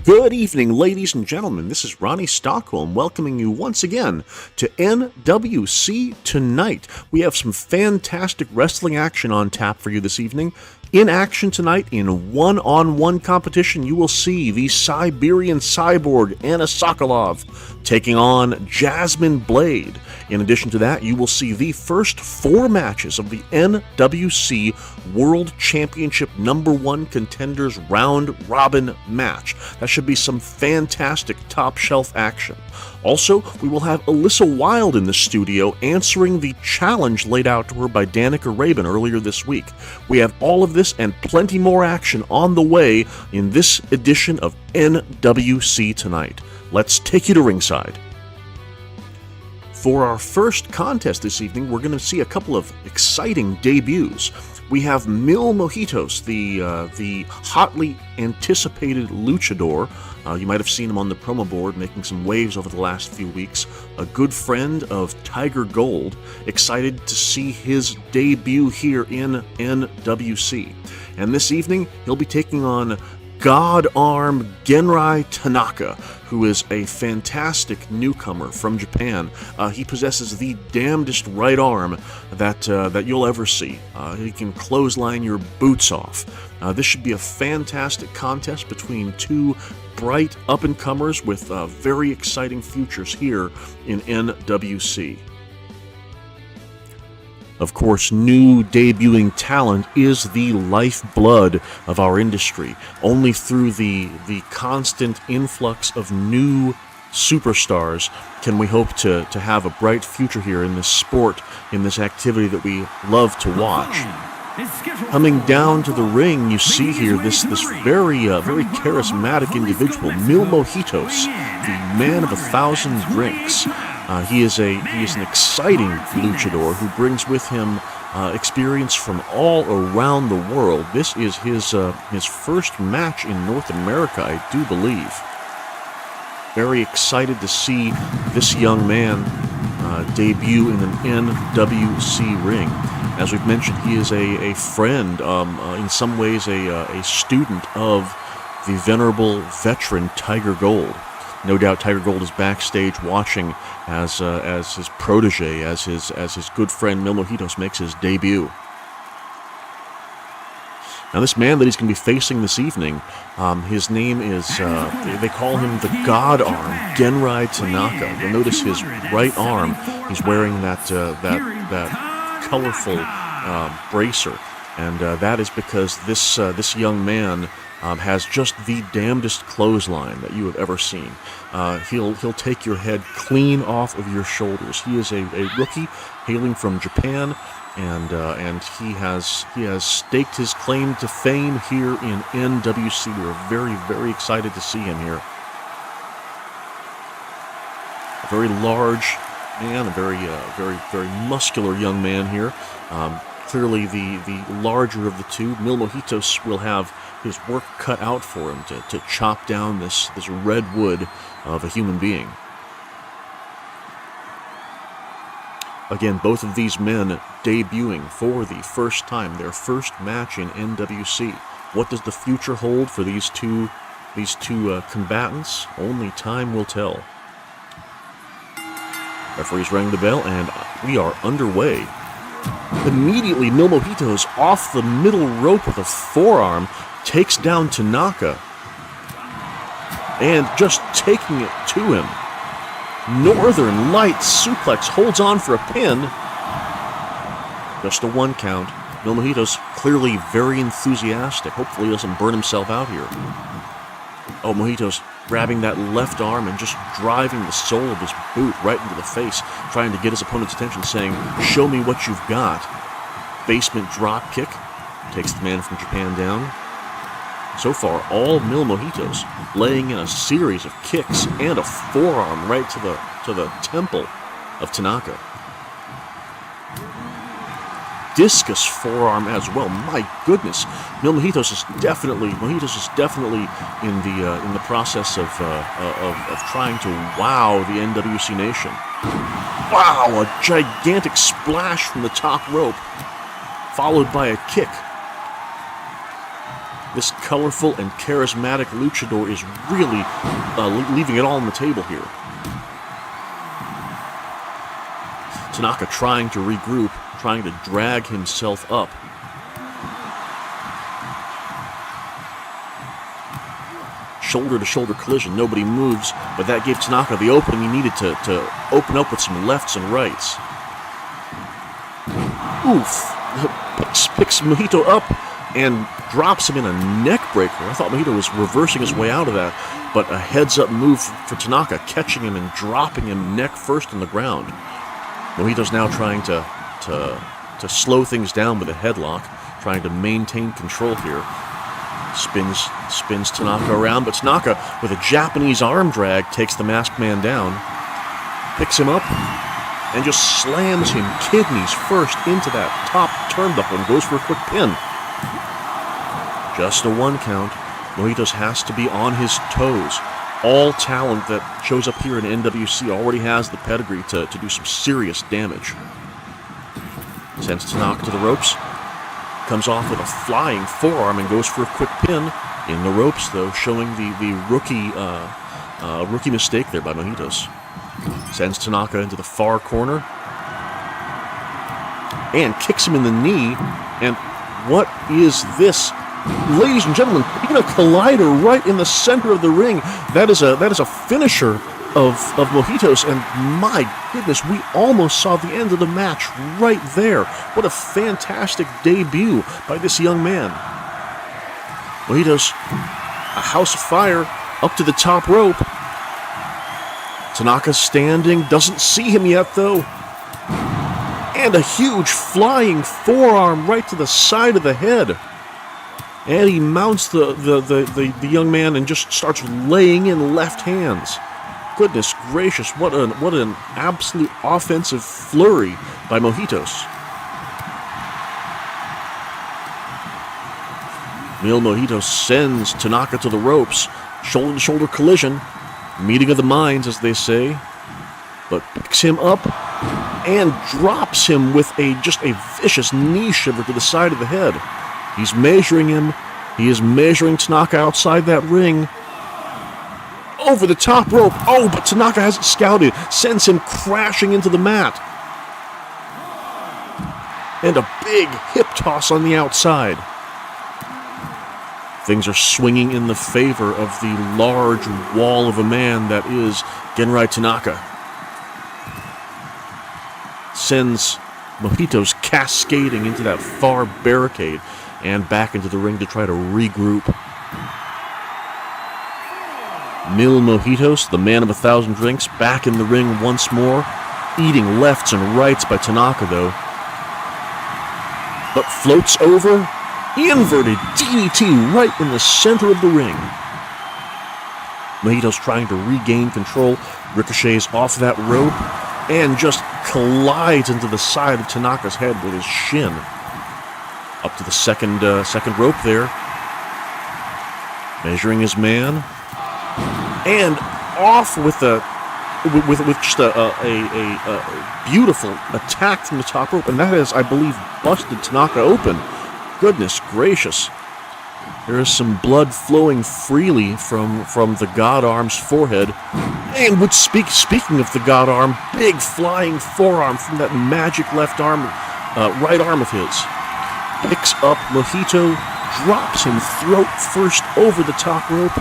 Good evening, ladies and gentlemen. This is Ronnie Stockholm welcoming you once again to NWC Tonight. We have some fantastic wrestling action on tap for you this evening. In action tonight, in one-on-one competition, you will see the Siberian Cyborg Anna Sokolov taking on Jasmine Blade. In addition to that, you will see the first 4 matches of the NWC World Championship #1 Contenders Round Robin match. That should be some fantastic top-shelf action. Also, we will have Alyssa Wilde in the studio answering the challenge laid out to her by Danica Rabin earlier this week. We have all of this and plenty more action on the way in this edition of NWC Tonight. Let's take you to ringside. For our first contest this evening, we're going to see a couple of exciting debuts. We have Mil Mojitos, the hotly anticipated luchador. You might have seen him on the promo board making some waves over the last few weeks. A good friend of Tiger Gold. Excited to see his debut here in NWC. And this evening, he'll be taking on God Arm Genrai Tanaka, who is a fantastic newcomer from Japan. He possesses the damnedest right arm that you'll ever see. He can clothesline your boots off. This should be a fantastic contest between two bright up-and-comers with very exciting futures here in NWC. Of course, new debuting talent is the lifeblood of our industry. Only through the constant influx of new superstars can we hope to have a bright future here in this sport, in this activity that we love to watch. Coming down to the ring, you see here this very charismatic individual, Mil Mojitos, the man of 1,000 drinks. He is an exciting luchador who brings with him experience from all around the world. This is his first match in North America, I do believe. Very excited to see this young man debut in an NWC ring. As we've mentioned, he is a friend, in some ways a student of the venerable veteran Tiger Gold. No doubt Tiger Gold is backstage watching as his protege, as his good friend Mil Mojitos makes his debut. Now this man that he's going to be facing this evening, his name is, they call him the God Arm, Genrai Tanaka. You'll notice his right arm, he's wearing that colorful bracer, and that is because this young man has just the damnedest clothesline that you have ever seen. He'll take your head clean off of your shoulders. He is a rookie hailing from Japan, and he has staked his claim to fame here in NWC. We're very, very excited to see him here. A very large man, a very muscular young man here. Clearly the larger of the two. Mil Mojitos will have his work cut out for him to chop down this red wood of a human being. Again, both of these men debuting for the first time, their first match in NWC. What does the future hold for these two combatants? Only time will tell. Referee's rang the bell, and we are underway. Immediately, Mil Mojitos off the middle rope with a forearm takes down Tanaka. And just taking it to him. Northern Lights suplex holds on for a pin. Just a 1 count. Mil Mojitos clearly very enthusiastic. Hopefully he doesn't burn himself out here. Oh, Mojitos grabbing that left arm and just driving the sole of his boot right into the face, trying to get his opponent's attention, saying, "Show me what you've got." Basement drop kick takes the man from Japan down. So far, all Mil Mojitos laying in a series of kicks and a forearm right to the temple of Tanaka. Discus forearm as well. My goodness, Mil Mojitos is definitely in the process of trying to wow the NWC Nation. Wow, a gigantic splash from the top rope, followed by a kick. This colorful and charismatic luchador is really leaving it all on the table here. Tanaka trying to regroup, trying to drag himself up. Shoulder-to-shoulder collision. Nobody moves, but that gave Tanaka the opening he needed to open up with some lefts and rights. Oof. Picks Mojito up and drops him in a neck breaker. I thought Mojito was reversing his way out of that, but a heads-up move for Tanaka, catching him and dropping him neck first on the ground. Mojito's now trying to slow things down with a headlock, trying to maintain control here. Spins Tanaka around, but Tanaka, with a Japanese arm drag, takes the masked man down, picks him up, and just slams him kidneys first into that top turnbuckle and goes for a quick pin. Just a 1 count. Mojitos has to be on his toes. All talent that shows up here in NWC already has the pedigree to do some serious damage. Sends Tanaka to the ropes. Comes off with a flying forearm and goes for a quick pin. In the ropes, though, showing the rookie mistake there by Mojitos. Sends Tanaka into the far corner. And kicks him in the knee. And what is this? Ladies and gentlemen, even a collider right in the center of the ring. That is a finisher of Mojitos, and my goodness, we almost saw the end of the match right there. What a fantastic debut by this young man. Mojitos, a house of fire, up to the top rope. Tanaka standing, doesn't see him yet though. And a huge flying forearm right to the side of the head. And he mounts the young man and just starts laying in left hands. Goodness gracious, what an absolute offensive flurry by Mojitos. Mil Mojitos sends Tanaka to the ropes. Shoulder-to-shoulder collision. Meeting of the minds, as they say. But picks him up and drops him with just a vicious knee shiver to the side of the head. He's measuring him. He is measuring Tanaka outside that ring. Over the top rope. Oh, but Tanaka hasn't scouted. Sends him crashing into the mat. And a big hip toss on the outside. Things are swinging in the favor of the large wall of a man that is Genrai Tanaka. Sends Mojitos cascading into that far barricade and back into the ring to try to regroup. Mil Mojitos, the man of 1,000 drinks, back in the ring once more, eating lefts and rights by Tanaka though. But floats over, inverted DDT right in the center of the ring. Mojitos trying to regain control, ricochets off that rope, and just collides into the side of Tanaka's head with his shin. Up to the second rope there. Measuring his man. And off with just a beautiful attack from the top rope. And that has, I believe, busted Tanaka open. Goodness gracious. There is some blood flowing freely from the God Arm's forehead. And speaking of the God Arm, big flying forearm from that magic left arm right arm of his. Picks up Mojito, drops him throat first over the top rope.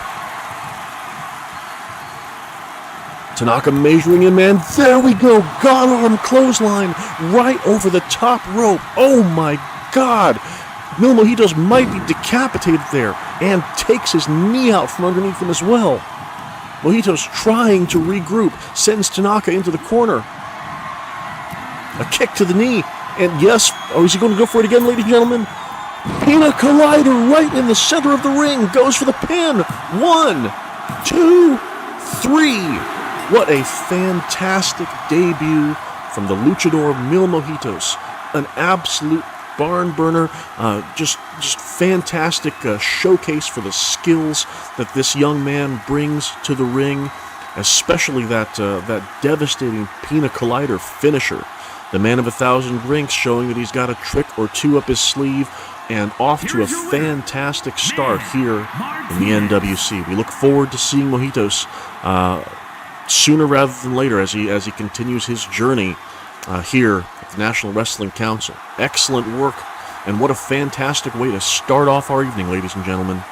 Tanaka measuring him, and there we go. God arm clothesline right over the top rope. Oh my God. Mil Mojitos might be decapitated there, and takes his knee out from underneath him as well. Mojitos trying to regroup, sends Tanaka into the corner. A kick to the knee, and yes, is he going to go for it again, ladies and gentlemen? Pina Collider right in the center of the ring, goes for the pin. 1, 2, 3. What a fantastic debut from the luchador Mil Mojitos. An absolute barn burner, just fantastic showcase for the skills that this young man brings to the ring, especially that devastating Pina Collider finisher. The man of 1,000 drinks, showing that he's got a trick or two up his sleeve, and off to a fantastic start here in the NWC. We look forward to seeing Mojitos sooner rather than later as he continues his journey here at the National Wrestling Council. Excellent work, and what a fantastic way to start off our evening, ladies and gentlemen.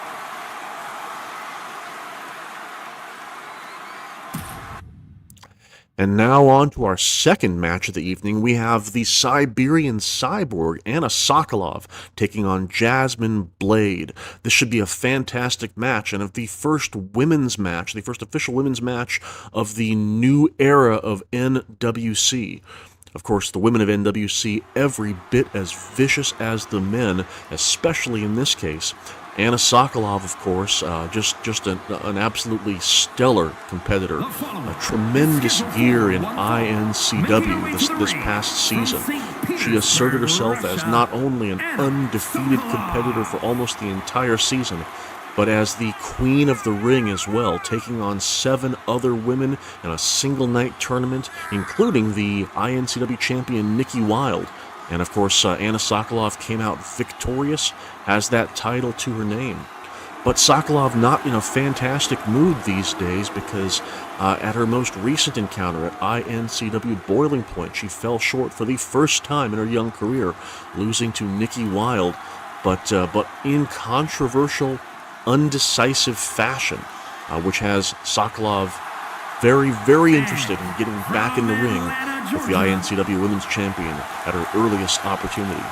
And now on to our second match of the evening. We have the Siberian Cyborg, Anna Sokolov, taking on Jasmine Blade. This should be a fantastic match, and the first women's match, the first official women's match of the new era of NWC. Of course, the women of NWC every bit as vicious as the men, especially in this case. Anna Sokolov, of course, just an absolutely stellar competitor. A tremendous year in INCW this past season. She asserted herself as not only an undefeated competitor for almost the entire season, but as the queen of the ring as well, taking on 7 other women in a single-night tournament, including the INCW champion Nikki Wilde. And of course, Anna Sokolov came out victorious, has that title to her name. But Sokolov not in a fantastic mood these days, because at her most recent encounter at INCW Boiling Point, she fell short for the first time in her young career, losing to Nikki Wilde, but in controversial, undecisive fashion, which has Sokolov very, very interested in getting back in the ring with the INCW Women's Champion at her earliest opportunity.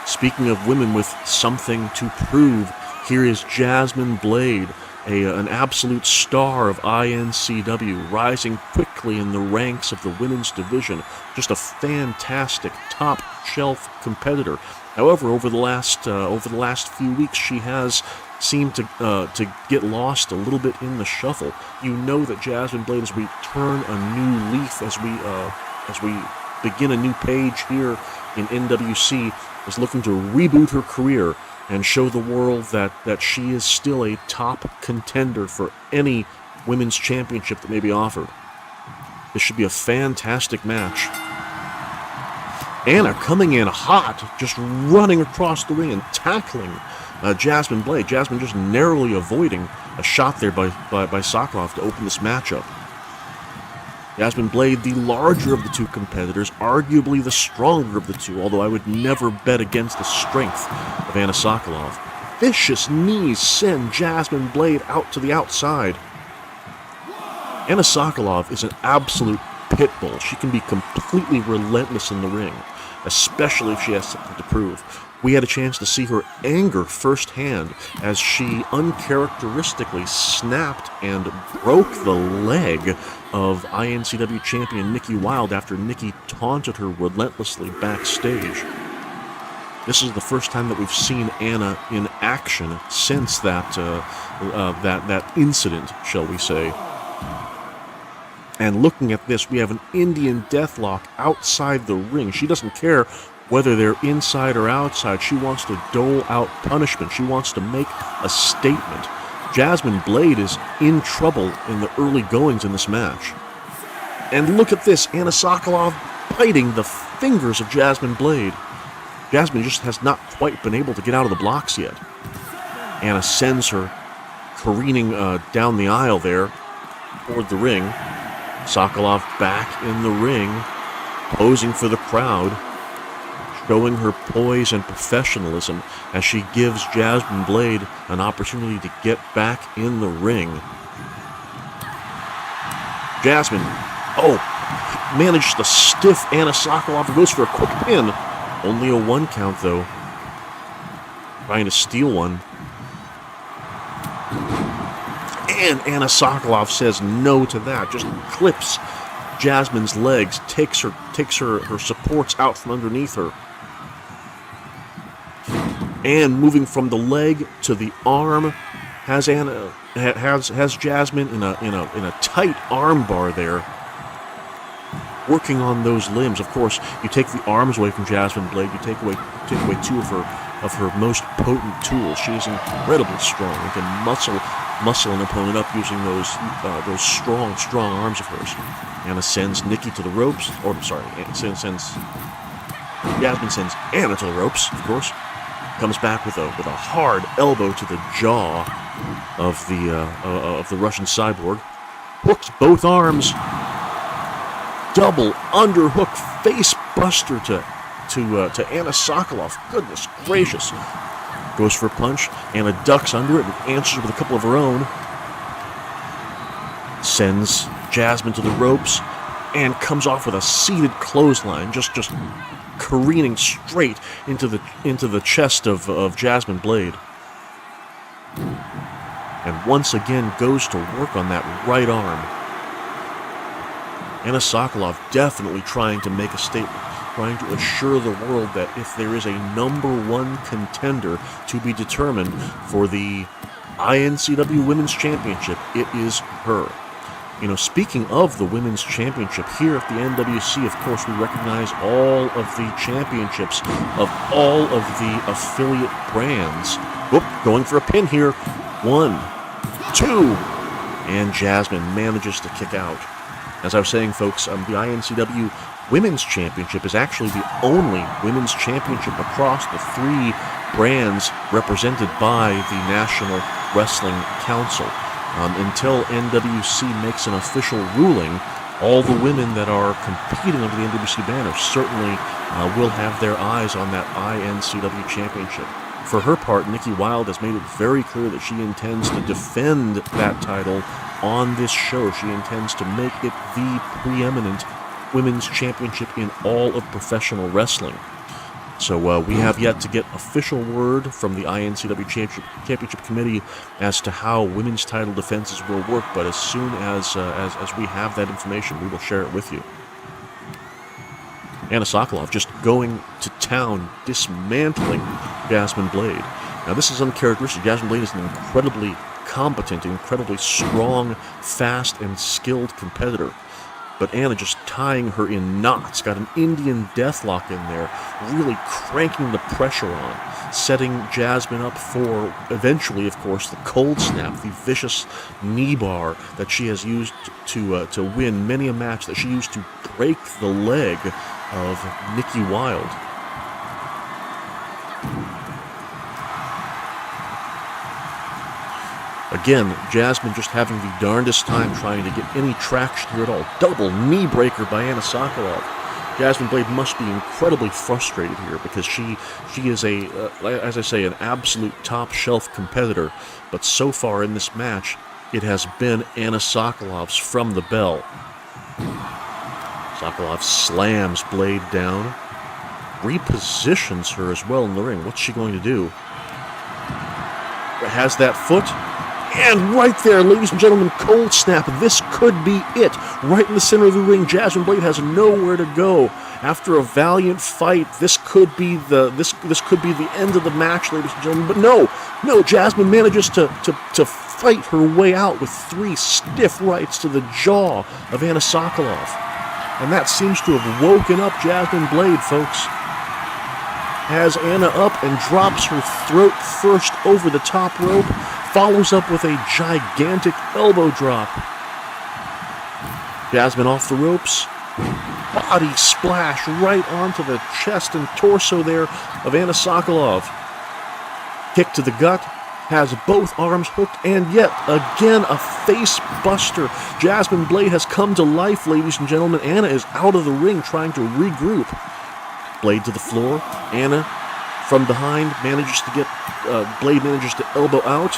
Speaking of women with something to prove, here is Jasmine Blade, an absolute star of INCW, rising quickly in the ranks of the women's division. Just a fantastic top-shelf competitor. However, over the last few weeks, she has seemed to get lost a little bit in the shuffle. You know that Jasmine Blade, as we turn a new leaf, as we begin a new page here in NWC, is looking to reboot her career and show the world that she is still a top contender for any women's championship that may be offered. This should be a fantastic match. Anna coming in hot, just running across the ring and tackling Jasmine Blade. Jasmine just narrowly avoiding a shot there by Sokolov to open this matchup. Jasmine Blade, the larger of the two competitors, arguably the stronger of the two, although I would never bet against the strength of Anna Sokolov. Vicious knees send Jasmine Blade out to the outside. Anna Sokolov is an absolute pit bull. She can be completely relentless in the ring, especially if she has something to prove. We had a chance to see her anger firsthand as she uncharacteristically snapped and broke the leg of INCW champion Nikki Wilde after Nikki taunted her relentlessly backstage. This is the first time that we've seen Anna in action since that incident, shall we say. And looking at this, we have an Indian deathlock outside the ring. She doesn't care whether they're inside or outside. She wants to dole out punishment. She wants to make a statement. Jasmine Blade is in trouble in the early goings in this match. And look at this, Anna Sokolov biting the fingers of Jasmine Blade. Jasmine just has not quite been able to get out of the blocks yet. Anna sends her careening down the aisle there toward the ring. Sokolov back in the ring, posing for the crowd. showing her poise and professionalism as she gives Jasmine Blade an opportunity to get back in the ring. Jasmine, manages to stiff Anna Sokolov, goes for a quick pin. Only a 1 count, though. Trying to steal one. And Anna Sokolov says no to that. Just clips Jasmine's legs, takes her supports out from underneath her. And moving from the leg to the arm, has Jasmine in a tight arm bar there, working on those limbs. Of course, you take the arms away from Jasmine Blade, you take away 2 of her most potent tools. She is incredibly strong and can muscle an opponent up using those strong arms of hers. Anna sends Nikki to the ropes, Jasmine sends Anna to the ropes, of course. Comes back with a hard elbow to the jaw of the Russian cyborg. Hooks both arms. Double underhook face buster to Anna Sokolov. Goodness gracious. Goes for a punch. Anna ducks under it and answers with a couple of her own. Sends Jasmine to the ropes and comes off with a seated clothesline, just careening straight into the chest of Jasmine Blade. And once again goes to work on that right arm. Anna Sokolov definitely trying to make a statement, trying to assure the world that if there is a #1 contender to be determined for the INCW Women's Championship, it is her. Speaking of the Women's Championship, here at the NWC, of course, we recognize all of the championships of all of the affiliate brands. Going for a pin here. 1, 2, and Jasmine manages to kick out. As I was saying, folks, the INCW Women's Championship is actually the only women's championship across the 3 brands represented by the National Wrestling Council. Until NWC makes an official ruling, all the women that are competing under the NWC banner certainly will have their eyes on that INCW Championship. For her part, Nikki Wilde has made it very clear that she intends to defend that title on this show. She intends to make it the preeminent women's championship in all of professional wrestling. So we have yet to get official word from the INCW Championship Committee as to how women's title defenses will work, but as soon as we have that information, we will share it with you. Anna Sokolov just going to town, dismantling Jasmine Blade. Now, this is uncharacteristic. Jasmine Blade is an incredibly competent, incredibly strong, fast, and skilled competitor. But Anna just tying her in knots, got an Indian deathlock in there, really cranking the pressure on, setting Jasmine up for, eventually, of course, the cold snap, the vicious knee bar that she has used to win many a match, that she used to break the leg of Nikki Wilde. Again, Jasmine just having the darndest time trying to get any traction here at all. Double knee breaker by Anna Sokolov. Jasmine Blade must be incredibly frustrated here because she is as I say, an absolute top-shelf competitor. But so far in this match, it has been Anna Sokolov's from the bell. Sokolov slams Blade down, repositions her as well in the ring. What's she going to do? Has that foot. And right there, ladies and gentlemen, cold snap. This could be it. Right in the center of the ring, Jasmine Blade has nowhere to go. After a valiant fight, this could be the end of the match, ladies and gentlemen. But no, Jasmine manages to fight her way out with 3 stiff rights to the jaw of Anna Sokolov. And that seems to have woken up Jasmine Blade, folks. Has Anna up and drops her throat first over the top rope. Follows up with a gigantic elbow drop. Jasmine off the ropes. Body splash right onto the chest and torso there of Anna Sokolov. Kick to the gut. Has both arms hooked, and yet again a face buster. Jasmine Blade has come to life, ladies and gentlemen. Anna is out of the ring trying to regroup. Blade to the floor. Anna from behind manages to get, Blade manages to elbow out.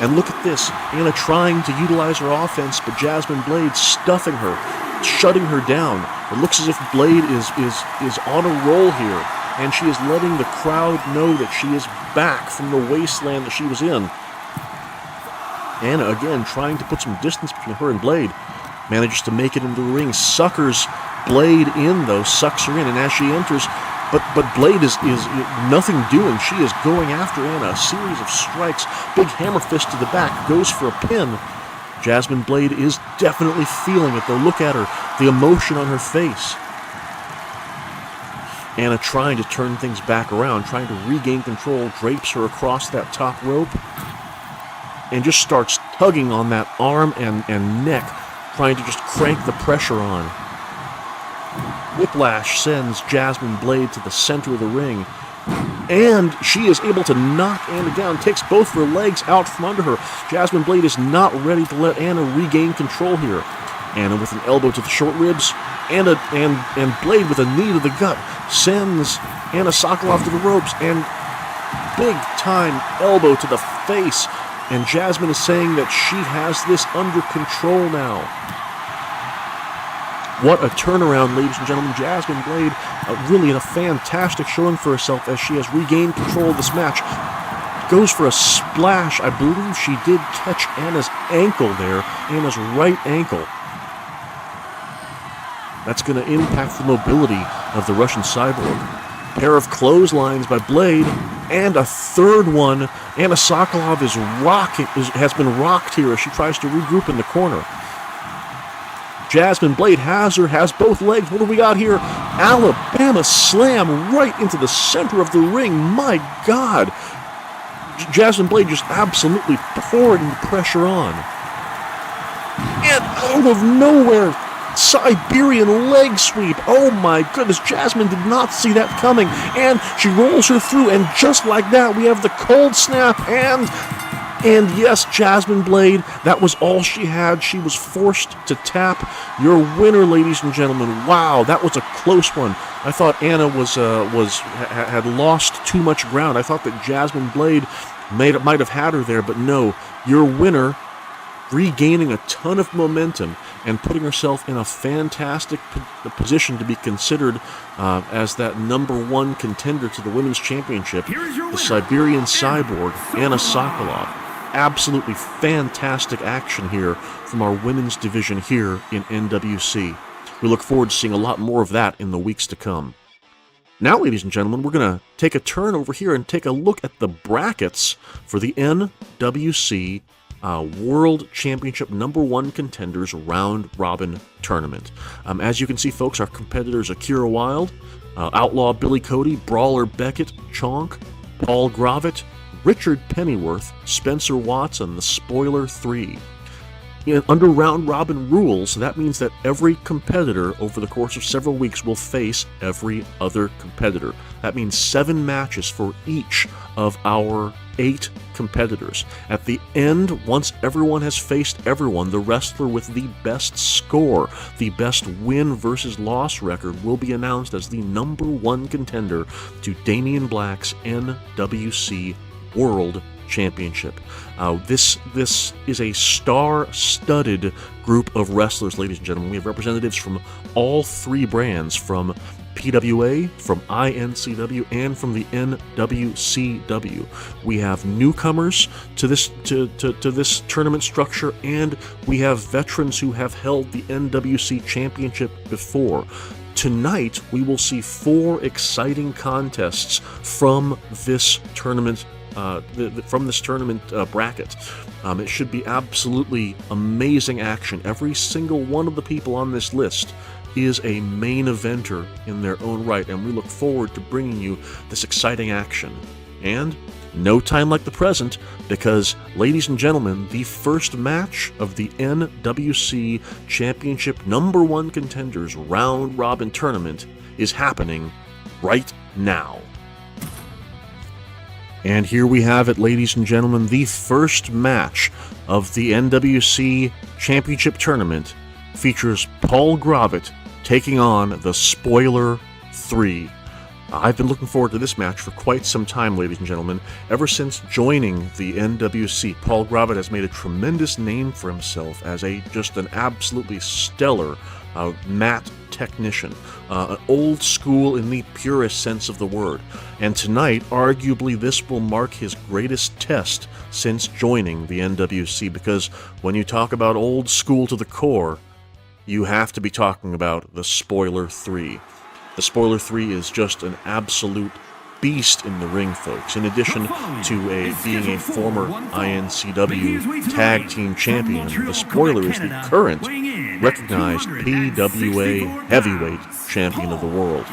And look at this, Anna trying to utilize her offense, but Jasmine Blade stuffing her, shutting her down. It looks as if Blade is on a roll here, and she is letting the crowd know that she is back from the wasteland that she was in. Anna, again, trying to put some distance between her and Blade, manages to make it into the ring, suckers Blade in, though, sucks her in, and as she enters, but Blade is nothing doing. She is going after Anna, a series of strikes, big hammer fist to the back, goes for a pin. Jasmine Blade is definitely feeling it, though. Look at her, the emotion on her face. Anna trying to turn things back around, trying to regain control, drapes her across that top rope, and just starts tugging on that arm and neck, trying to just crank the pressure on. Whiplash sends Jasmine Blade to the center of the ring, and she is able to knock Anna down, takes both her legs out from under her. Jasmine Blade is not ready to let Anna regain control here. Anna with an elbow to the short ribs, and Blade with a knee to the gut sends Anna Sokolov to the ropes, and big time elbow to the face. And Jasmine is saying that she has this under control now. What a turnaround, ladies and gentlemen. Jasmine Blade really in a fantastic showing for herself as she has regained control of this match. Goes for a splash. I believe she did catch Anna's ankle there, Anna's right ankle. That's going to impact the mobility of the Russian cyborg. Pair of clotheslines by Blade, and a third one. Anna Sokolov has been rocked here as she tries to regroup in the corner. Jasmine Blade has both legs. What do we got here? Alabama slam right into the center of the ring. My God. Jasmine Blade just absolutely pouring the pressure on. And out of nowhere, Siberian leg sweep. Oh my goodness, Jasmine did not see that coming, and she rolls her through, and just like that, we have the cold snap, and yes, Jasmine Blade, that was all she had. She was forced to tap. Your winner, ladies and gentlemen. Wow, that was a close one. I thought Anna had lost too much ground. I thought that Jasmine Blade might have had her there, but no. Your winner, regaining a ton of momentum and putting herself in a fantastic position to be considered as that #1 contender to the Women's Championship, the Siberian Cyborg, Anna Sokolov. Absolutely fantastic action here from our women's division here in NWC. We look forward to seeing a lot more of that in the weeks to come. Now, ladies and gentlemen, we're going to take a turn over here and take a look at the brackets for the NWC World Championship #1 contenders round robin tournament. As you can see, folks, our competitors: Akira Wilde, Outlaw Billy Cody, Brawler Beckett, Chonk, Paul Gravett, Richard Pennyworth, Spencer Watson, the Spoiler 3. Under round robin rules, that means that every competitor over the course of several weeks will face every other competitor. That means 7 matches for each of our 8 competitors. At the end, once everyone has faced everyone, the wrestler with the best score, the best win versus loss record, will be announced as the #1 contender to Damian Black's NWC World Championship. This is a star-studded group of wrestlers, ladies and gentlemen. We have representatives from all 3 brands, from PWA, from INCW, and from the NWCW. We have newcomers to this tournament structure, and we have veterans who have held the NWC Championship before. Tonight, we will see 4 exciting contests from this tournament. Bracket. It should be absolutely amazing action. Every single one of the people on this list is a main eventer in their own right, and we look forward to bringing you this exciting action. And no time like the present, because, ladies and gentlemen, the first match of the NWC Championship #1 contenders round robin tournament is happening right now. And here we have it, ladies and gentlemen, the first match of the NWC Championship Tournament features Paul Gravett taking on the Spoiler 3. I've been looking forward to this match for quite some time, ladies and gentlemen. Ever since joining the NWC, Paul Gravett has made a tremendous name for himself as just an absolutely stellar mat technician, old school in the purest sense of the word. And tonight, arguably, this will mark his greatest test since joining the NWC, because when you talk about old school to the core, you have to be talking about the Spoiler 3. The Spoiler 3 is just an absolute beast in the ring, folks. In addition to being a former INCW Tag Team Champion, the Spoiler is the current recognized PWA Heavyweight Champion of the world.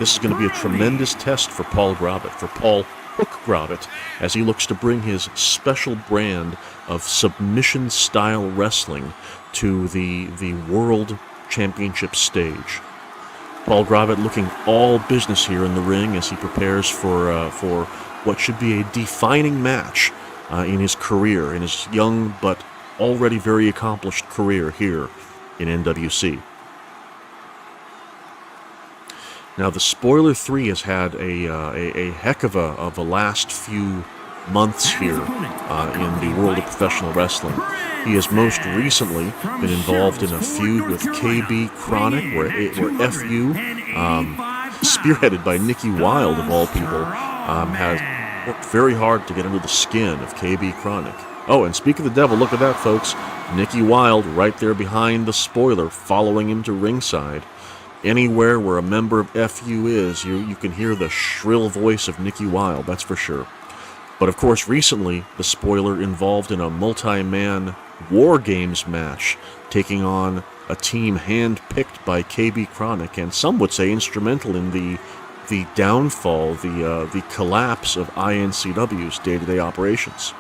This is going to be a tremendous test for Paul Gravett, for Paul Hook Gravett, as he looks to bring his special brand of submission-style wrestling to the World Championship stage. Paul Gravett looking all business here in the ring as he prepares for what should be a defining match in his career, in his young but already very accomplished career here in NWC. Now, the Spoiler 3 has had a heck of a last few months here in the world of professional wrestling. He has most recently been involved in a feud with KB Chronic, where FU, spearheaded by Nikki Wilde of all people, has worked very hard to get under the skin of KB Chronic. Oh, and speak of the devil, look at that, folks. Nikki Wilde right there behind the Spoiler, following him to ringside. Anywhere where a member of FU is, you can hear the shrill voice of Nikki Wilde, that's for sure. But of course, recently, the Spoiler involved in a multi-man War Games match, taking on a team hand-picked by KB Chronic, and some would say instrumental in the downfall, the collapse of INCW's day-to-day operations.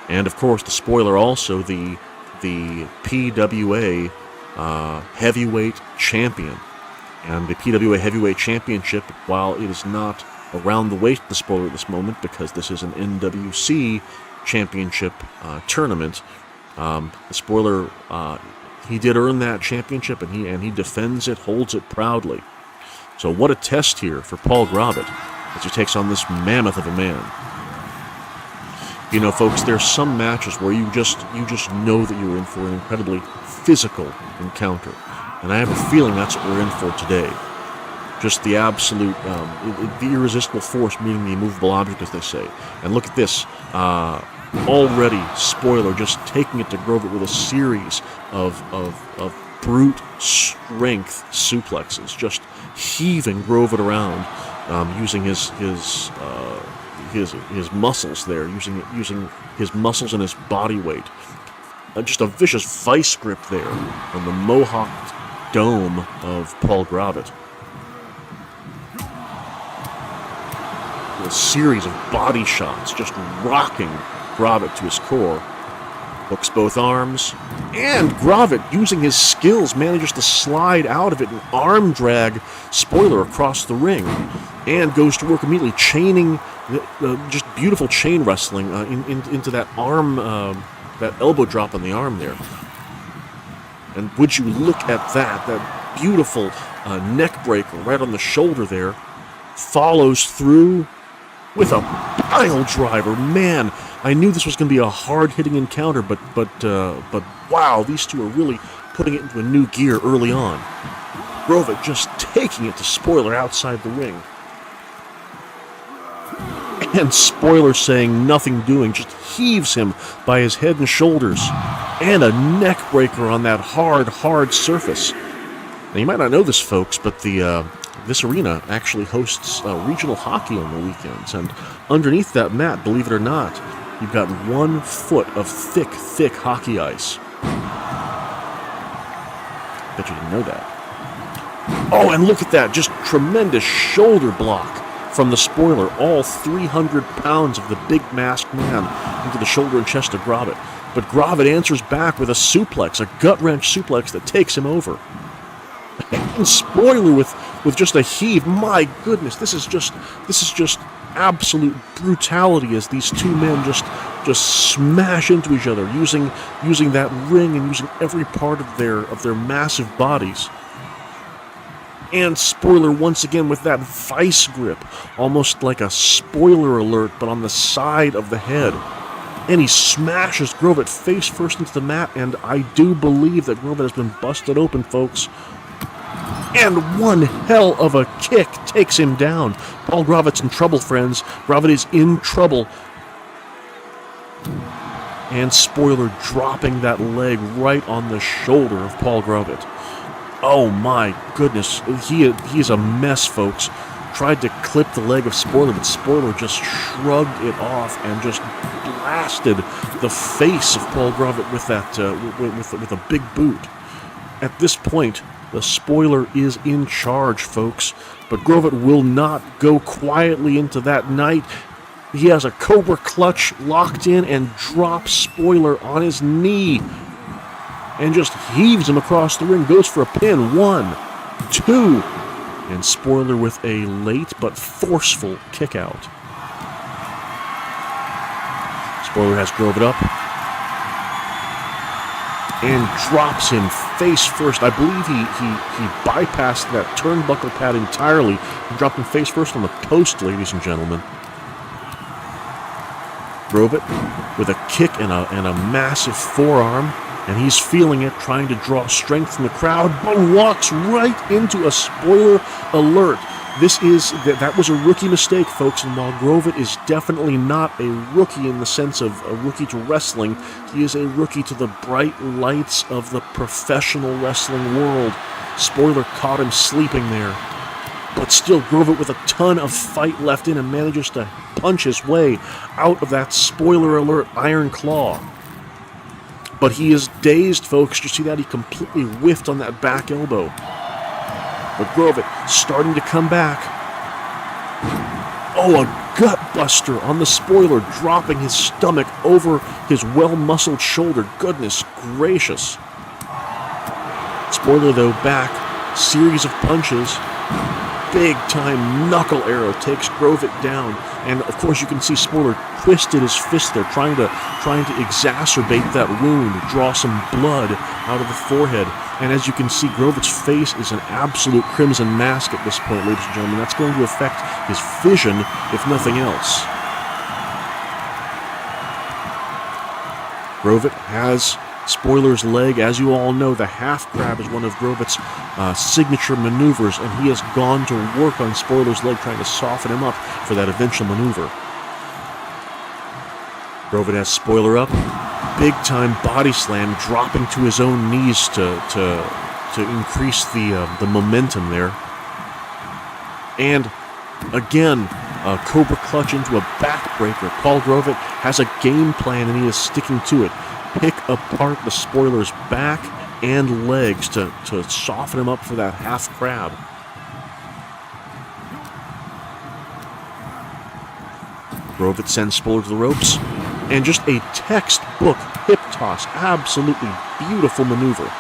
And of course, the Spoiler also the PWA Heavyweight Champion. And the PWA Heavyweight Championship, while it is not around the waist of the Spoiler at this moment, because this is an NWC Championship tournament, the Spoiler, he did earn that championship, and he defends it, holds it proudly. So what a test here for Paul Gravett as he takes on this mammoth of a man. You know, folks, there's some matches where you just know that you're in for an incredibly physical encounter, and I have a feeling that's what we're in for today. Just the absolute, the irresistible force meeting the immovable object, as they say. And look at this, already Spoiler just taking it to Gravett with a series of brute strength suplexes, just heaving Gravett around, using his muscles there, using his muscles and his body weight. Just a vicious vice grip there on the mohawked dome of Paul Gravett. A series of body shots, just rocking Gravett to his core. Hooks both arms, and Gravett, using his skills, manages to slide out of it and arm drag Spoiler across the ring, and goes to work immediately, chaining, just beautiful chain wrestling into that arm, that elbow drop on the arm there. And would you look at that beautiful neck breaker right on the shoulder there, follows through with a pile driver. Man, I knew this was going to be a hard-hitting encounter, but wow, these two are really putting it into a new gear early on. Gravett just taking it to Spoiler outside the ring. And Spoiler, saying nothing doing, just heaves him by his head and shoulders, and a neck breaker on that hard surface. Now, you might not know this, folks, but this arena actually hosts regional hockey on the weekends, and underneath that mat, believe it or not, you've got 1 foot of thick hockey ice. Bet you didn't know that. Oh, and look at that, just tremendous shoulder block from the Spoiler, all 300 pounds of the big masked man into the shoulder and chest of Gravett. But Gravett answers back with a suplex, a gut-wrench suplex that takes him over. And Spoiler with just a heave. My goodness, this is just absolute brutality as these two men just smash into each other, using that ring and using every part of their massive bodies. And Spoiler once again with that vice grip, almost like a spoiler alert, but on the side of the head. And he smashes Grovett face first into the mat, and I do believe that Grovett has been busted open, folks. And one hell of a kick takes him down. Paul Grovett's in trouble, friends. Grovett is in trouble. And Spoiler dropping that leg right on the shoulder of Paul Grovett. Oh my goodness, he's a mess, folks. Tried to clip the leg of Spoiler, but Spoiler just shrugged it off and just blasted the face of Paul Grovett with that with a big boot. At this point, the Spoiler is in charge, folks, but Grovett will not go quietly into that night. He has a Cobra clutch locked in and drops Spoiler on his knee and just heaves him across the ring, goes for a pin. 1, 2, and Spoiler with a late but forceful kick out. Spoiler has Grovett up and drops him face first. I believe he bypassed that turnbuckle pad entirely and dropped him face first on the post, ladies and gentlemen. Grovett with a kick and a massive forearm, and he's feeling it, trying to draw strength from the crowd, but walks right into a Spoiler alert. That was a rookie mistake, folks, and while Grovett is definitely not a rookie in the sense of a rookie to wrestling, he is a rookie to the bright lights of the professional wrestling world. Spoiler caught him sleeping there. But still, Grovett with a ton of fight left in him manages to punch his way out of that Spoiler alert iron claw. But he is dazed, folks. You see that? He completely whiffed on that back elbow. But Grovett starting to come back. Oh, a gut buster on the Spoiler, dropping his stomach over his well-muscled shoulder. Goodness gracious. Spoiler, though, back. Series of punches. Big-time knuckle arrow takes Grovett down. And, of course, you can see Spoiler twisted his fist there, trying to exacerbate that wound, draw some blood out of the forehead. And as you can see, Grovett's face is an absolute crimson mask at this point, ladies and gentlemen. That's going to affect his vision, if nothing else. Grovett has Spoiler's leg. As you all know, the half crab is one of Grovett's signature maneuvers, and he has gone to work on Spoiler's leg, trying to soften him up for that eventual maneuver. Grovett has Spoiler up. Big-time body slam, dropping to his own knees to increase the momentum there. And again, a Cobra clutch into a backbreaker. Paul Grovett has a game plan, and he is sticking to it. Pick apart the Spoiler's back and legs to soften him up for that half crab. Grovett sends Spoiler to the ropes, and just a textbook hip toss. Absolutely beautiful maneuver.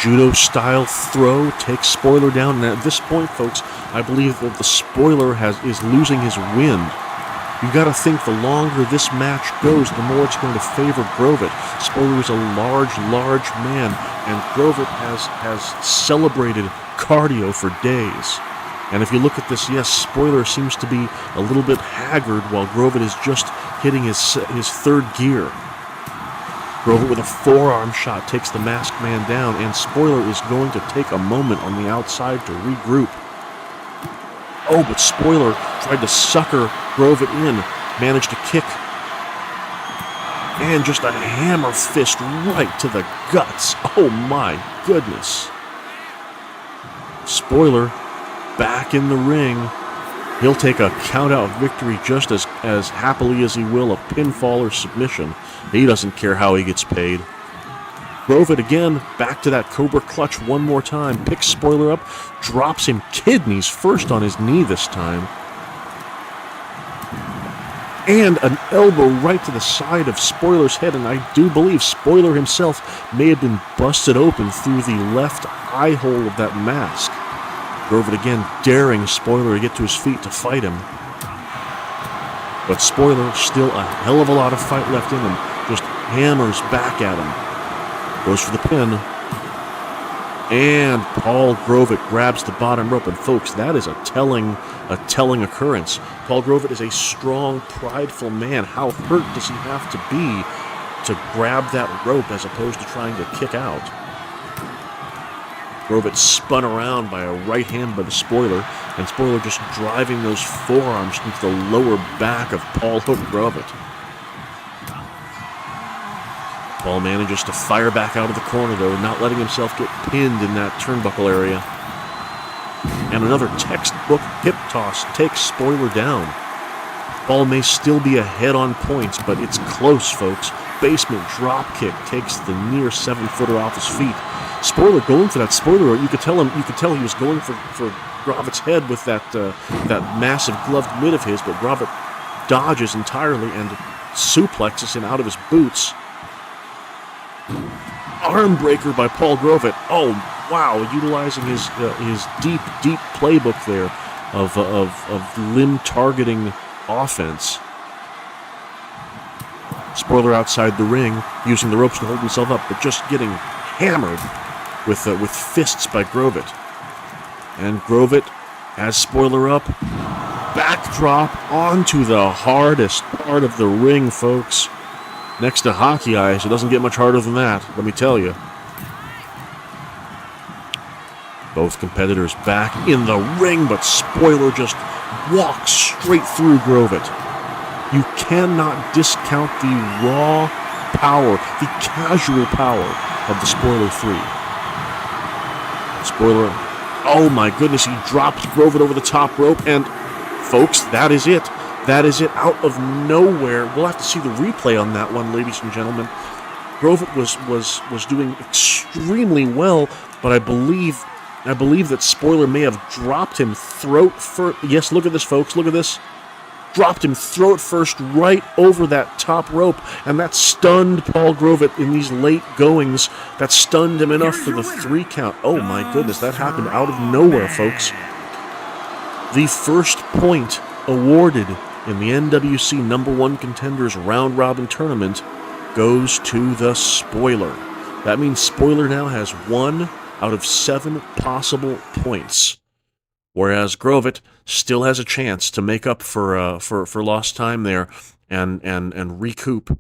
Judo-style throw takes Spoiler down, and at this point, folks, I believe that the Spoiler is losing his wind. You've got to think the longer this match goes, the more it's going to favor Grovett. Spoiler is a large man, and Grovett has celebrated cardio for days. And if you look at this, yes, Spoiler seems to be a little bit haggard, while Grovett is just hitting his third gear. Grovett with a forearm shot takes the masked man down, and Spoiler is going to take a moment on the outside to regroup. Oh, but Spoiler tried to sucker Grovett in, managed to kick, and just a hammer fist right to the guts. Oh my goodness. Spoiler back in the ring. He'll take a count-out victory just as happily as he will a pinfall or submission. He doesn't care how he gets paid. Grovett again, back to that Cobra clutch one more time. Picks Spoiler up, drops him kidneys first on his knee this time. And an elbow right to the side of Spoiler's head, and I do believe Spoiler himself may have been busted open through the left eye hole of that mask. Grovett again daring Spoiler to get to his feet to fight him. But Spoiler, still a hell of a lot of fight left in him, just hammers back at him. Goes for the pin. And Paul Grovett grabs the bottom rope. And folks, that is a telling occurrence. Paul Grovett is a strong, prideful man. How hurt does he have to be to grab that rope as opposed to trying to kick out? Grovett spun around by a right hand by the Spoiler, and Spoiler just driving those forearms into the lower back of Paul Hook Grovett. Paul manages to fire back out of the corner, though, not letting himself get pinned in that turnbuckle area. And another textbook hip toss takes Spoiler down. Paul may still be ahead on points, but it's close, folks. Basement drop kick takes the near 7-footer off his feet. Spoiler going for that Spoiler. You could tell he was going for Grovett's head with that massive gloved mitt of his, but Grovett dodges entirely and suplexes him out of his boots. Arm breaker by Paul Grovett. Oh wow! Utilizing his deep playbook there of limb targeting offense. Spoiler outside the ring, using the ropes to hold himself up, but just getting hammered with fists by Grovett. And Grovett has Spoiler up. Backdrop onto the hardest part of the ring, folks. Next to hockey ice, it doesn't get much harder than that, let me tell you. Both competitors back in the ring, but Spoiler just walks straight through Grovett. You cannot discount the raw power, the casual power of the Spoiler 3. Spoiler, oh my goodness, he drops Grovett over the top rope, and folks, that is it. That is it, out of nowhere. We'll have to see the replay on that one, ladies and gentlemen. Grovett was doing extremely well, but I believe that Spoiler may have dropped him throat first. Yes, look at this, folks. Look at this. Dropped him throat first right over that top rope, and that stunned Paul Grovett in these late goings. That stunned him enough for the 3 count. Oh my goodness, that happened out of nowhere, folks. The first point awarded in the NWC #1 Contenders Round Robin Tournament goes to the Spoiler. That means Spoiler now has 1 out of 7 possible points, whereas Grovett still has a chance to make up for lost time there and recoup.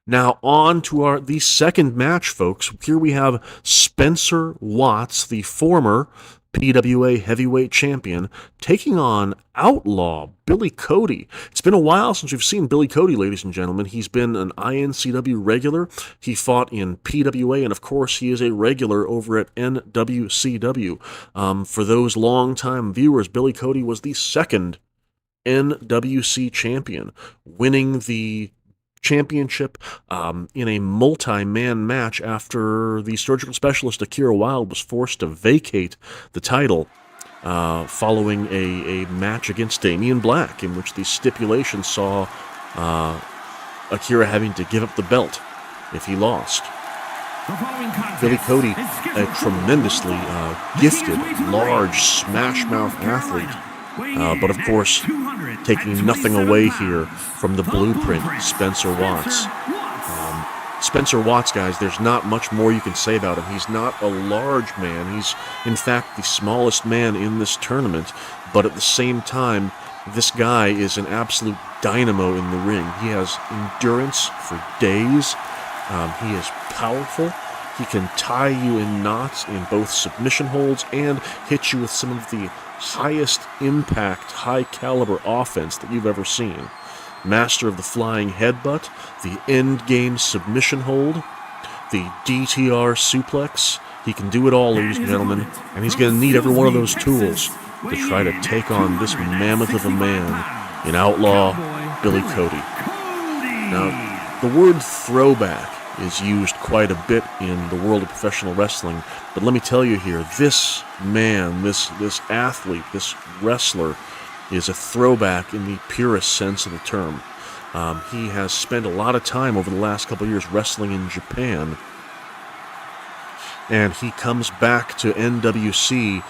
Now on to the second match, folks. Here we have Spencer Watts, the former PWA heavyweight champion, taking on Outlaw Billy Cody. It's been a while since we've seen Billy Cody, ladies and gentlemen. He's been an INCW regular. He fought in PWA, and of course he is a regular over at NWCW. For those long-time viewers, Billy Cody was the second NWC champion, winning the championship in a multi-man match after the surgical specialist Akira Wilde was forced to vacate the title following a match against Damian Black, in which the stipulation saw Akira having to give up the belt if he lost. Billy Cody, a tremendously gifted, large, smash-mouth athlete, but of course, taking nothing away here from the blueprint, Spencer Watts. Spencer Watts, guys, there's not much more you can say about him. He's not a large man. He's, in fact, the smallest man in this tournament, but at the same time, this guy is an absolute dynamo in the ring. He has endurance for days. He is powerful. He can tie you in knots in both submission holds and hit you with some of the highest impact, high caliber offense that you've ever seen. Master of the flying headbutt, the end game submission hold, the DTR suplex. He can do it all, ladies and gentlemen, and he's going to need every one of those tools to try to take on this mammoth of a man in Outlaw Billy Cody. Now, the word throwback is used quite a bit in the world of professional wrestling, but let me tell you here, this man, this athlete, this wrestler, is a throwback in the purest sense of the term. He has spent a lot of time over the last couple of years wrestling in Japan, and he comes back to NWC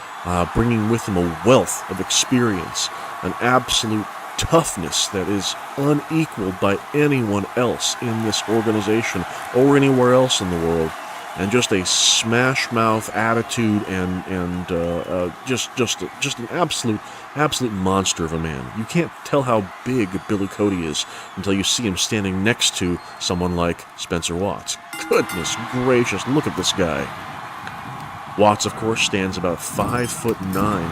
bringing with him a wealth of experience, an absolute toughness that is unequaled by anyone else in this organization or anywhere else in the world. and just a smash mouth attitude, and just an absolute monster of a man. You can't tell how big Billy Cody is until you see him standing next to someone like Spencer Watts. Goodness gracious, look at this guy. Watts, of course, stands about 5'9".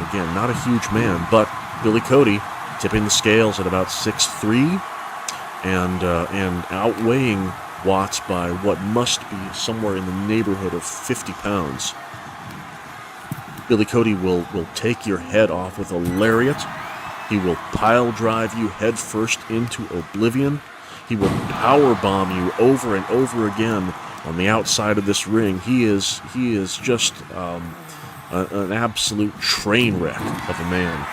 Again, not a huge man, but Billy Cody tipping the scales at about 6'3", and outweighing Watts by what must be somewhere in the neighborhood of 50 pounds. Billy Cody will take your head off with a lariat. He will pile drive you head first into oblivion. He will power bomb you over and over again on the outside of this ring. He is just an absolute train wreck of a man.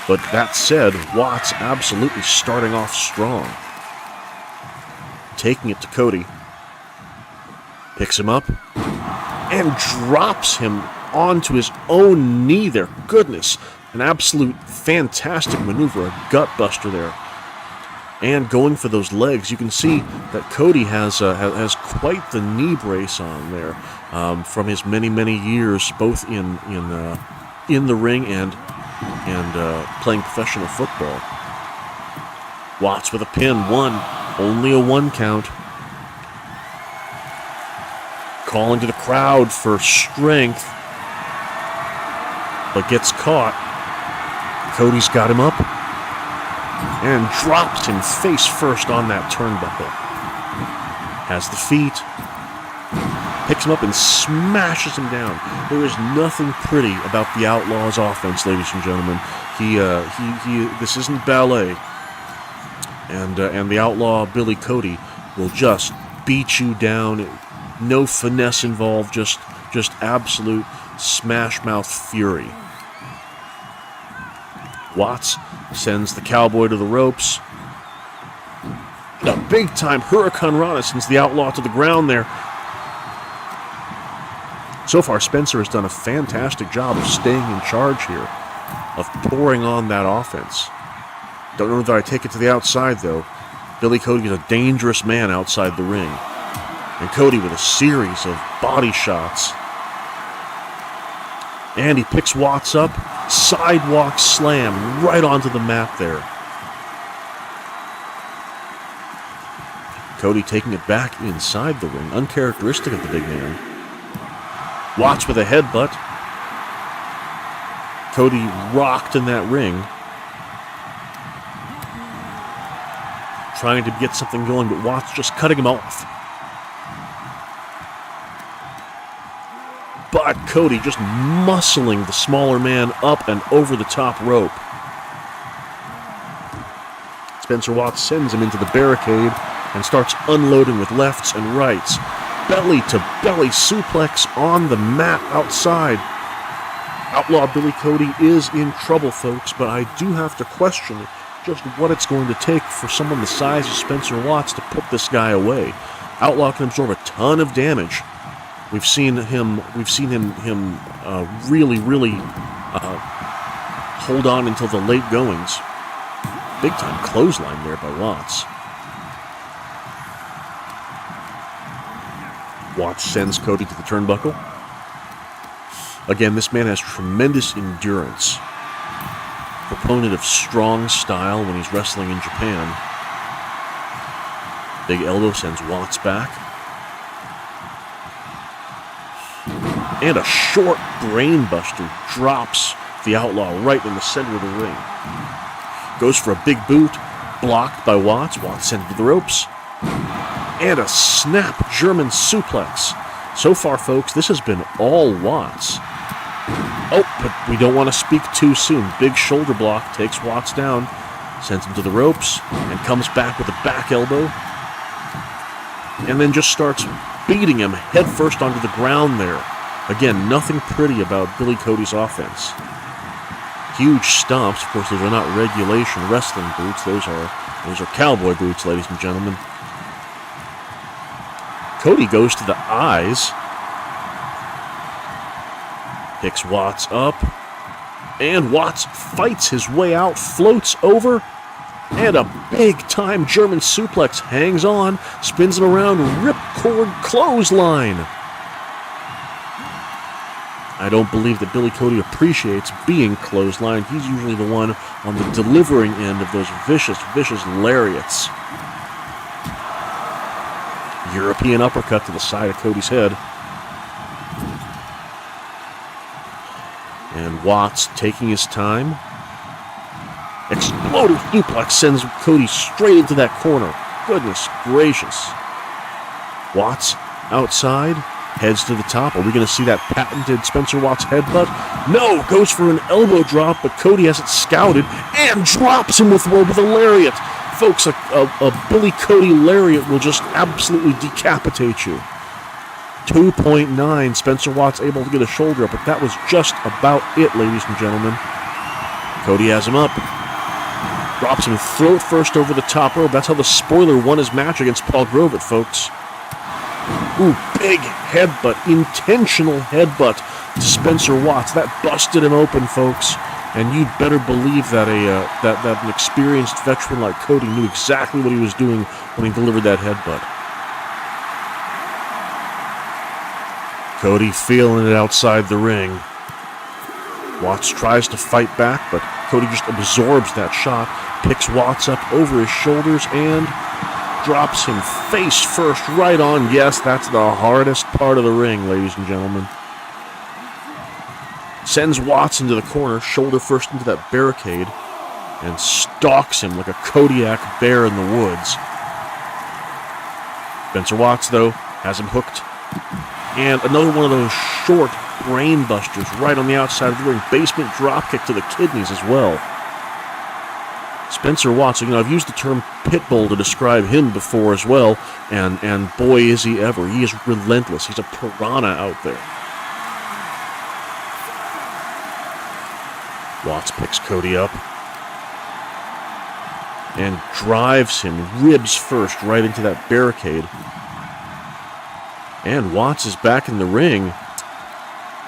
But that said, Watts absolutely starting off strong. Taking it to Cody. Picks him up and drops him onto his own knee there. Goodness, an absolute fantastic maneuver, a gut buster there. And going for those legs, you can see that Cody has quite the knee brace on there from his many years, both in the ring and playing professional football. Watts with a pin, only a 1 count. Calling to the crowd for strength, but gets caught. Cody's got him up and drops him face first on that turnbuckle. Has the feet, picks him up and smashes him down. There is nothing pretty about the Outlaw's offense, ladies and gentlemen. This isn't ballet. And the Outlaw Billy Cody will just beat you down. No finesse involved, just absolute smash mouth fury. Watts sends the Cowboy to the ropes. A big time Hurricane Rana sends the Outlaw to the ground there. So far, Spencer has done a fantastic job of staying in charge here, of pouring on that offense. Don't know that I take it to the outside, though. Billy Cody is a dangerous man outside the ring. And Cody with a series of body shots. And he picks Watts up. Sidewalk slam right onto the mat there. Cody taking it back inside the ring. Uncharacteristic of the big man. Watts with a headbutt. Cody rocked in that ring. Trying to get something going, but Watts just cutting him off. But Cody just muscling the smaller man up and over the top rope. Spencer Watts sends him into the barricade and starts unloading with lefts and rights. Belly to belly suplex on the mat outside. Outlaw Billy Cody is in trouble, folks, but I do have to question just what it's going to take for someone the size of Spencer Watts to put this guy away. Outlaw can absorb a ton of damage. We've seen him really hold on until the late goings. Big time clothesline there by Watts. Watts sends Cody to the turnbuckle. Again, this man has tremendous endurance. Proponent of strong style when he's wrestling in Japan. Big elbow sends Watts back. And a short brainbuster drops the Outlaw right in the center of the ring. Goes for a big boot, blocked by Watts. Watts sent to the ropes. And a snap German suplex. So far, folks, this has been all Watts. Oh, but we don't want to speak too soon. Big shoulder block takes Watts down, sends him to the ropes, and comes back with a back elbow. And then just starts beating him headfirst onto the ground there. Again, nothing pretty about Billy Cody's offense. Huge stomps. Of course, those are not regulation wrestling boots. Those are cowboy boots, ladies and gentlemen. Cody goes to the eyes. Picks Watts up. And Watts fights his way out, floats over, And a big-time German suplex. Hangs on, spins him around, ripcord clothesline. I don't believe that Billy Cody appreciates being clotheslined. He's usually the one on the delivering end of those vicious, vicious lariats. European uppercut to the side of Cody's head. And Watts taking his time. Exploding suplex sends Cody straight into that corner. Goodness gracious. Watts outside, heads to the top. Are we going to see that patented Spencer Watts headbutt? No, goes for an elbow drop, but Cody has it scouted and drops him with a lariat. Folks, a Billy Cody lariat will just absolutely decapitate you. 2.9, Spencer Watts able to get a shoulder up, but that was just about it, ladies and gentlemen. Cody has him up. Drops him throat first over the top rope. That's how the spoiler won his match against Paul Grovett, folks. Ooh, big headbutt, intentional headbutt to Spencer Watts. That busted him open, folks. And you'd better believe that that an experienced veteran like Cody knew exactly what he was doing when he delivered that headbutt. Cody feeling it outside the ring. Watts tries to fight back, but Cody just absorbs that shot, picks Watts up over his shoulders, and drops him face first right on. Yes, that's the hardest part of the ring, ladies and gentlemen. Sends Watts into the corner, shoulder first into that barricade, and stalks him like a Kodiak bear in the woods. Spencer Watts, though, has him hooked. And another one of those short brain busters right on the outside of the ring. Basement dropkick to the kidneys as well. Spencer Watts, I've used the term pitbull to describe him before as well, and boy is he ever. He is relentless. He's a piranha out there. Watts picks Cody up and drives him ribs first right into that barricade. And Watts is back in the ring.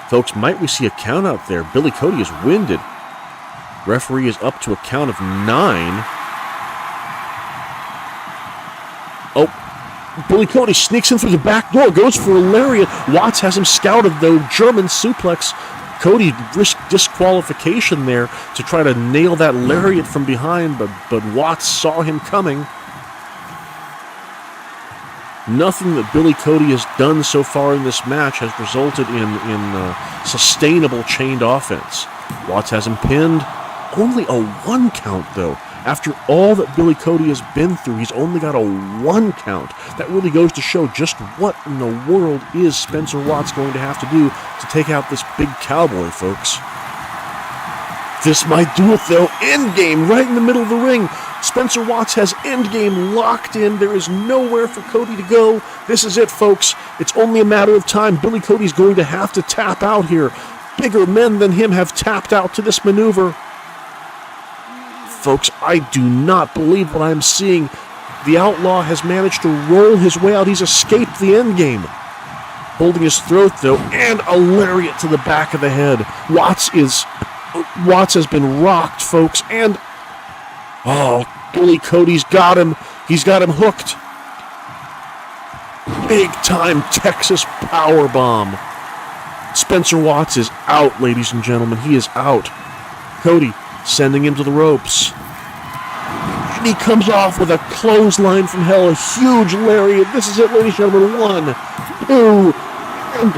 Folks, might we see a count out there? Billy Cody is winded. Referee is up to a count of 9. Oh, Billy Cody sneaks in through the back door, goes for a lariat. Watts has him scouted, though. German suplex. Cody risked disqualification there to try to nail that lariat from behind, but Watts saw him coming. Nothing that Billy Cody has done so far in this match has resulted in sustainable chained offense. Watts has him pinned. Only a 1 count, though. After all that Billy Cody has been through, he's only got a 1 count. That really goes to show just what in the world is Spencer Watts going to have to do to take out this big cowboy, folks. This might do it, though. Endgame right in the middle of the ring. Spencer Watts has Endgame locked in. There is nowhere for Cody to go. This is it, folks. It's only a matter of time. Billy Cody's going to have to tap out here. Bigger men than him have tapped out to this maneuver. Folks, I do not believe what I'm seeing. The Outlaw has managed to roll his way out. He's escaped the Endgame. Holding his throat, though, and a lariat to the back of the head. Watts has been rocked, folks, and Billy Cody's got him. He's got him hooked. Big time Texas powerbomb. Spencer Watts is out, ladies and gentlemen. He is out. Cody sending him to the ropes. And he comes off with a clothesline from hell, a huge lariat. This is it, ladies and gentlemen. 1, 2, and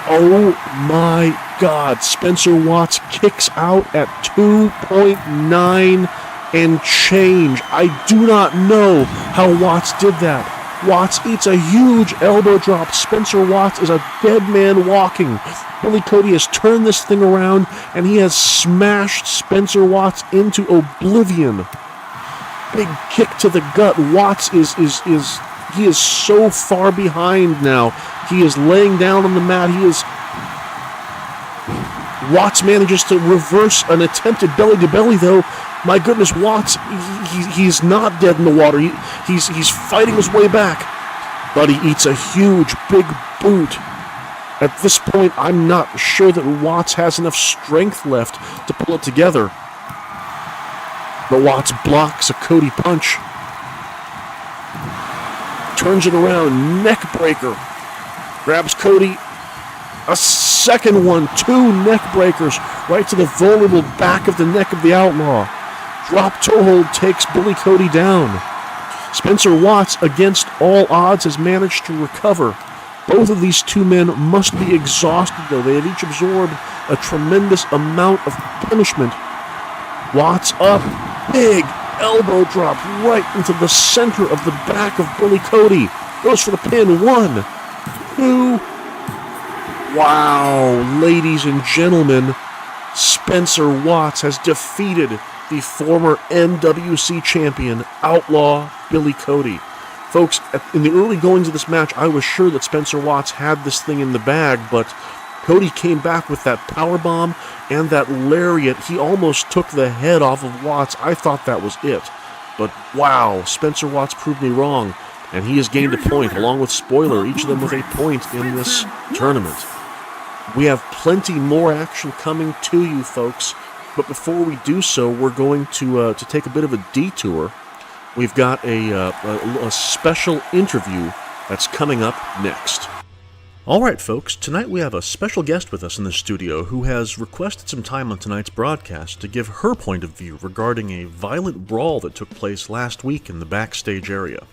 oh my God. Spencer Watts kicks out at 2.9 and change. I do not know how Watts did that. Watts eats a huge elbow drop. Spencer Watts is a dead man walking. Billy Cody has turned this thing around, and he has smashed Spencer Watts into oblivion. Big kick to the gut. Watts is so far behind now. He is laying down on the mat. Watts manages to reverse an attempted belly-to-belly, though. My goodness, Watts, he's not dead in the water. He's fighting his way back. But he eats a huge, big boot. At this point, I'm not sure that Watts has enough strength left to pull it together. But Watts blocks a Cody punch. Turns it around, neck breaker. Grabs Cody. A second one, 2 neck breakers right to the vulnerable back of the neck of the Outlaw. Drop toe hold takes Billy Cody down. Spencer Watts, against all odds, has managed to recover. Both of these two men must be exhausted, though. They have each absorbed a tremendous amount of punishment. Watts up, big elbow drop right into the center of the back of Billy Cody. Goes for the pin. 1, 2. Wow, ladies and gentlemen, Spencer Watts has defeated the former NWC champion, Outlaw Billy Cody. Folks, in the early goings of this match, I was sure that Spencer Watts had this thing in the bag, but Cody came back with that powerbomb and that lariat. He almost took the head off of Watts. I thought that was it. But wow, Spencer Watts proved me wrong, and he has gained a point, along with Spoiler, each of them with a point in this tournament. We have plenty more action coming to you, folks, but before we do so, we're going to take a bit of a detour. We've got a special interview that's coming up next. All right, folks, tonight we have a special guest with us in the studio who has requested some time on tonight's broadcast to give her point of view regarding a violent brawl that took place last week in the backstage area.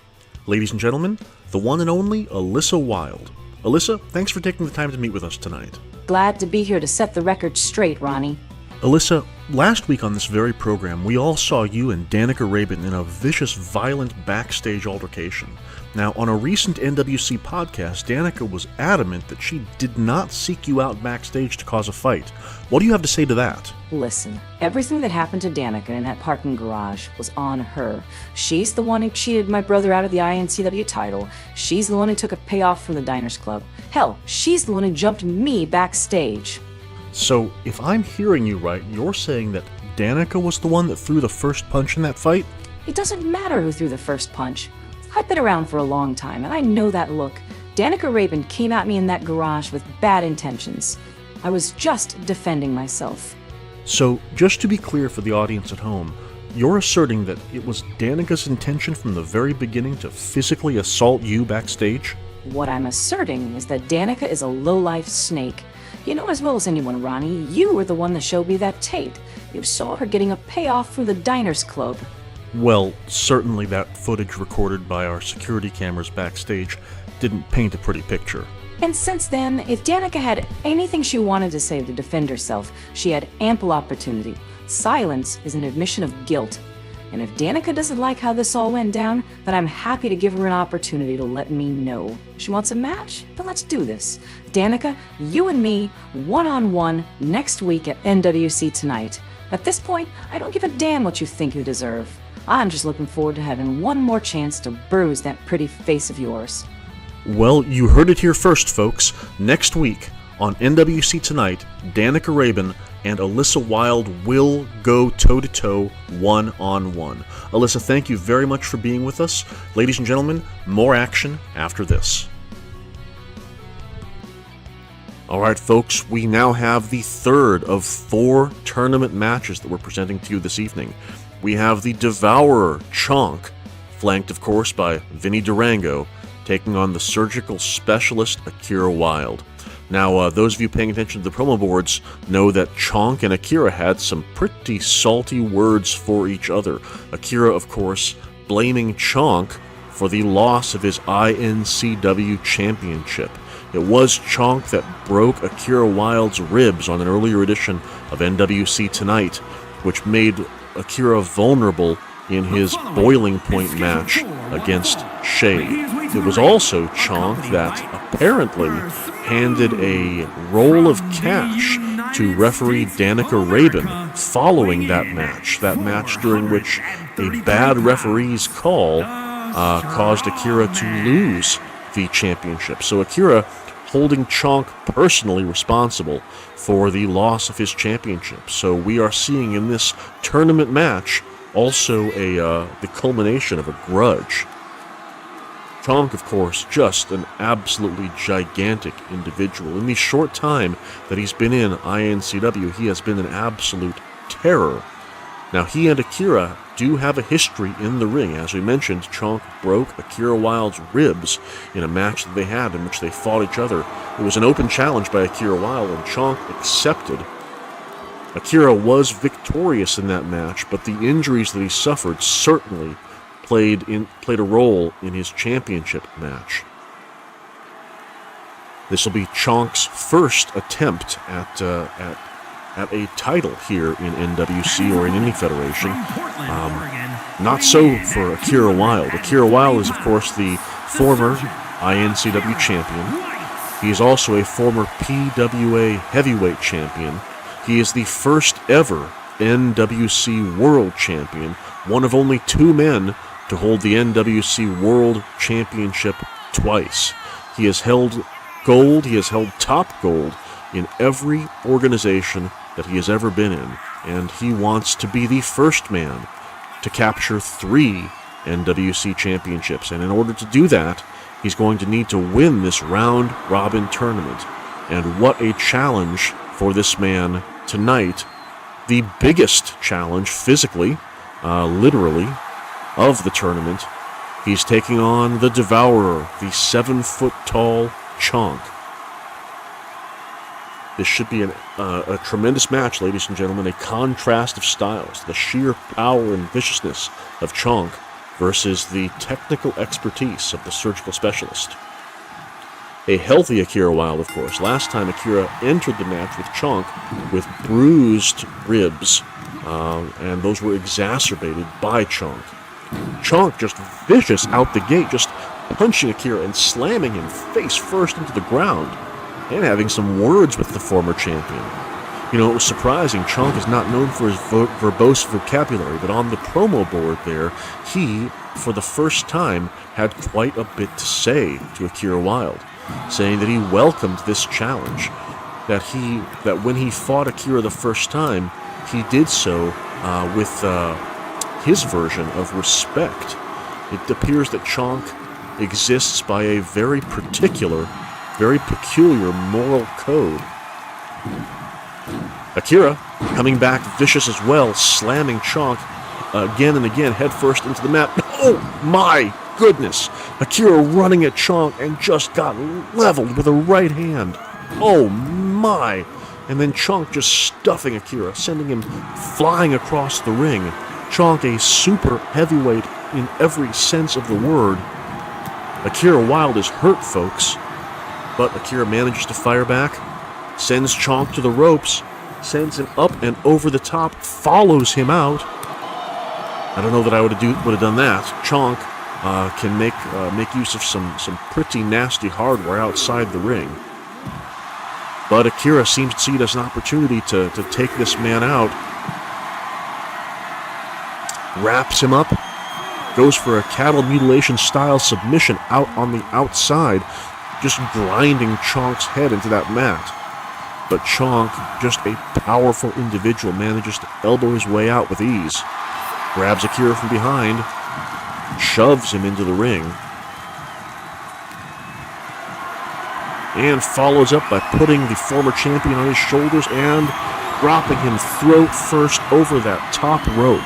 Ladies and gentlemen, the one and only Alyssa Wilde. Alyssa, thanks for taking the time to meet with us tonight. Glad to be here to set the record straight, Ronnie. Alyssa, last week on this very program, we all saw you and Danica Rabin in a vicious, violent backstage altercation. Now, on a recent NWC podcast, Danica was adamant that she did not seek you out backstage to cause a fight. What do you have to say to that? Listen, everything that happened to Danica in that parking garage was on her. She's the one who cheated my brother out of the INCW title. She's the one who took a payoff from the Diners Club. Hell, she's the one who jumped me backstage. So, if I'm hearing you right, you're saying that Danica was the one that threw the first punch in that fight? It doesn't matter who threw the first punch. I've been around for a long time, and I know that look. Danica Rabin came at me in that garage with bad intentions. I was just defending myself. So, just to be clear for the audience at home, you're asserting that it was Danica's intention from the very beginning to physically assault you backstage? What I'm asserting is that Danica is a low-life snake. You know as well as anyone, Ronnie, you were the one that showed me that tape. You saw her getting a payoff from the Diners Club. Well, certainly that footage recorded by our security cameras backstage didn't paint a pretty picture. And since then, if Danica had anything she wanted to say to defend herself, she had ample opportunity. Silence is an admission of guilt. And if Danica doesn't like how this all went down, then I'm happy to give her an opportunity to let me know. She wants a match? Then let's do this. Danica, you and me, one-on-one, next week at NWC Tonight. At this point, I don't give a damn what you think you deserve. I'm just looking forward to having one more chance to bruise that pretty face of yours. Well, you heard it here first, folks. Next week on NWC Tonight, Danica Rabin and Alyssa Wilde will go toe-to-toe, one-on-one. Alyssa, thank you very much for being with us. Ladies and gentlemen, more action after this. All right, folks, we now have the third of 4 tournament matches that we're presenting to you this evening. We have the Devourer, Chonk, flanked, of course, by Vinny Durango, taking on the surgical specialist, Akira Wilde. Now, those of you paying attention to the promo boards know that Chonk and Akira had some pretty salty words for each other. Akira, of course, blaming Chonk for the loss of his INCW championship. It was Chonk that broke Akira Wilde's ribs on an earlier edition of NWC Tonight, which made Akira vulnerable in his boiling point match against Shade. It was also Chonk that apparently handed a roll of cash to referee Danica Rabin following that match during which a bad referee's call caused Akira to lose the championship. So Akira holding Chonk personally responsible for the loss of his championship. So we are seeing in this tournament match also the culmination of a grudge. Chonk, of course, just an absolutely gigantic individual. In the short time that he's been in INCW, he has been an absolute terror. Now, he and Akira do have a history in the ring. As we mentioned, Chonk broke Akira Wilde's ribs in a match that they had in which they fought each other. It was an open challenge by Akira Wilde, and Chonk accepted. Akira was victorious in that match, but the injuries that he suffered certainly played a role in his championship match. This will be Chonk's first attempt at a title here in NWC or in any federation. Not so for Akira Wilde. Akira Wilde is, of course, the former INCW champion. He is also a former PWA heavyweight champion. He is the first ever NWC World Champion, one of only 2 men to hold the NWC World Championship twice. He has held gold, he has held top gold in every organization that he has ever been in, and he wants to be the first man to capture 3 NWC championships. And in order to do that, he's going to need to win this round-robin tournament. And what a challenge for this man tonight. The biggest challenge physically, literally, of the tournament. He's taking on the Devourer, the 7-foot-tall Chonk. This should be a tremendous match, ladies and gentlemen, a contrast of styles, the sheer power and viciousness of Chonk versus the technical expertise of the surgical specialist. A healthy Akira Wilde, of course. Last time Akira entered the match with Chonk with bruised ribs, and those were exacerbated by Chonk. Chonk just vicious out the gate, just punching Akira and slamming him face first into the ground, and having some words with the former champion. You know, it was surprising. Chonk is not known for his verbose vocabulary, but on the promo board there, he, for the first time, had quite a bit to say to Akira Wilde, saying that he welcomed this challenge, that when he fought Akira the first time, he did so with his version of respect. It appears that Chonk exists by a very particular, very peculiar moral code. Akira coming back vicious as well, slamming Chonk again and again, head first into the mat. Oh my goodness! Akira running at Chonk and just got leveled with a right hand. Oh my! And then Chonk just stuffing Akira, sending him flying across the ring. Chonk, a super heavyweight in every sense of the word. Akira Wilde is hurt, folks. But Akira manages to fire back, sends Chonk to the ropes, sends him up and over the top, follows him out. I don't know that I would have done that. Chonk can make use of some pretty nasty hardware outside the ring. But Akira seems to see it as an opportunity to take this man out. Wraps him up, goes for a cattle mutilation style submission out on the outside, just grinding Chonk's head into that mat. But Chonk, just a powerful individual, manages to elbow his way out with ease. Grabs Akira from behind, shoves him into the ring, and follows up by putting the former champion on his shoulders and dropping him throat first over that top rope.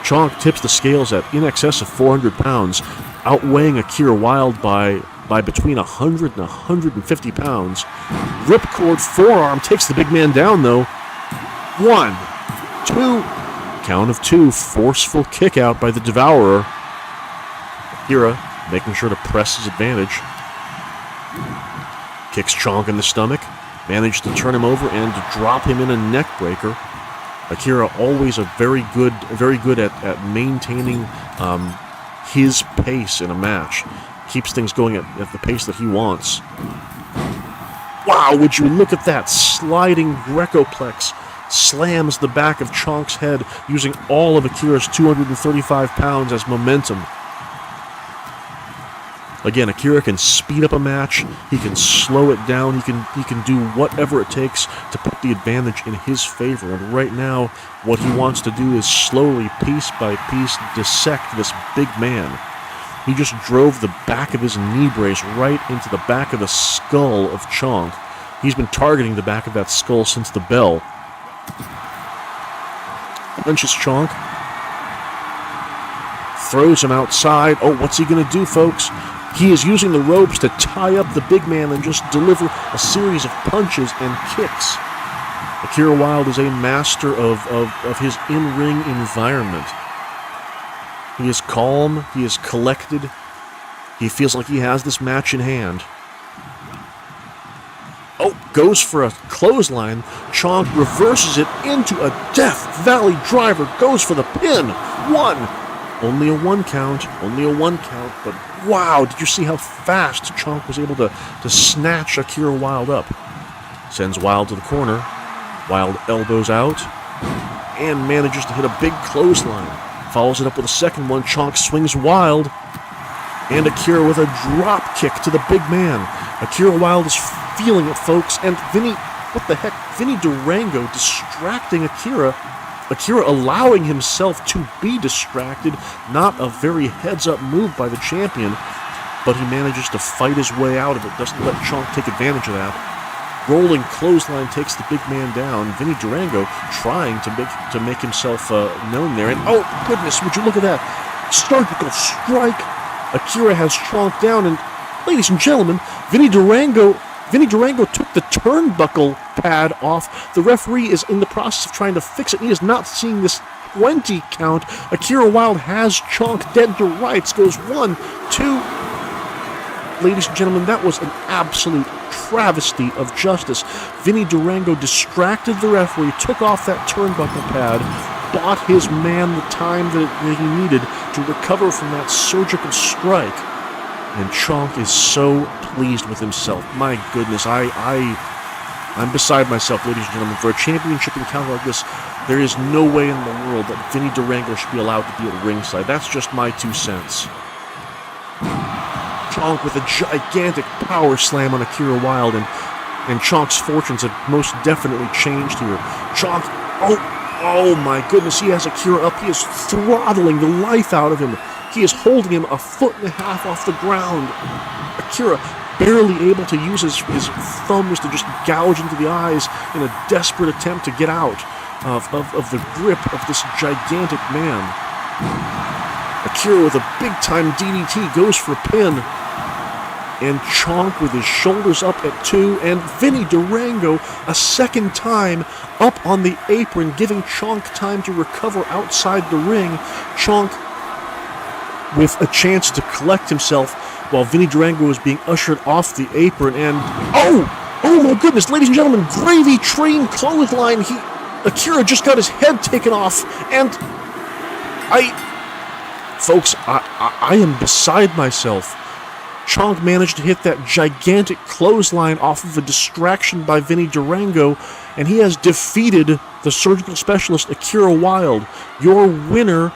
Chonk tips the scales at in excess of 400 pounds, outweighing Akira Wilde by between 100 and 150 pounds. Ripcord forearm takes the big man down, though. 1, 2, count of 2, forceful kick out by the Devourer. Akira making sure to press his advantage. Kicks Chonk in the stomach, managed to turn him over and to drop him in a neck breaker. Akira always very good at maintaining his pace in a match. Keeps things going at the pace that he wants. Wow, would you look at that? Sliding Grecoplex slams the back of Chonk's head using all of Akira's 235 pounds as momentum. Again, Akira can speed up a match, he can slow it down, he can do whatever it takes to put the advantage in his favor. And right now, what he wants to do is slowly, piece by piece, dissect this big man. He just drove the back of his knee brace right into the back of the skull of Chonk. He's been targeting the back of that skull since the bell. punches Chonk. Throws him outside. Oh, what's he going to do, folks? He is using the ropes to tie up the big man and just deliver a series of punches and kicks. Akira Wilde is a master of his in-ring environment. He is calm. He is collected. He feels like he has this match in hand. Oh, goes for a clothesline. Chonk reverses it into a Death Valley driver. Goes for the pin. One. Only a one count. But wow, did you see how fast Chonk was able to snatch Akira Wilde up? Sends Wilde to the corner. Wilde elbows out. And manages to hit a big clothesline. Follows it up with a second one. Chonk swings Wilde. And Akira with a drop kick to the big man. Akira Wilde is feeling it, folks. And Vinny Durango distracting Akira. Akira allowing himself to be distracted. Not a very heads-up move by the champion. But he manages to fight his way out of it. Doesn't let Chonk take advantage of that. Rolling clothesline takes the big man down. Vinny Durango trying to make himself known there. And oh, goodness, would you look at that. Surgical strike. Akira has Chonk down. And ladies and gentlemen, Vinny Durango took the turnbuckle pad off. The referee is in the process of trying to fix it. He is not seeing this 20 count. Akira Wilde has Chonk dead to rights. Goes 1, 2. Ladies and gentlemen, that was an absolute travesty of justice. Vinny Durango distracted the referee, took off that turnbuckle pad, bought his man the time that he needed to recover from that surgical strike. And Chonk is so pleased with himself. My goodness, I'm beside myself, ladies and gentlemen. For a championship encounter like this, there is no way in the world that Vinny Durango should be allowed to be at ringside. That's just my 2 cents. Chonk with a gigantic power slam on Akira Wilde, and Chonk's fortunes have most definitely changed here. Chonk, oh my goodness, he has Akira up. He is throttling the life out of him. He is holding him 1.5 feet off the ground. Akira barely able to use his thumbs to just gouge into the eyes in a desperate attempt to get out of the grip of this gigantic man. Akira with a big-time DDT goes for a pin. And Chonk with his shoulders up at 2, and Vinny Durango a second time up on the apron, giving Chonk time to recover outside the ring. Chonk with a chance to collect himself while Vinny Durango is being ushered off the apron, and oh my goodness, ladies and gentlemen, gravy train clothesline. Akira just got his head taken off, and folks, I am beside myself. Chonk managed to hit that gigantic clothesline off of a distraction by Vinny Durango, and he has defeated the surgical specialist Akira Wilde. Your winner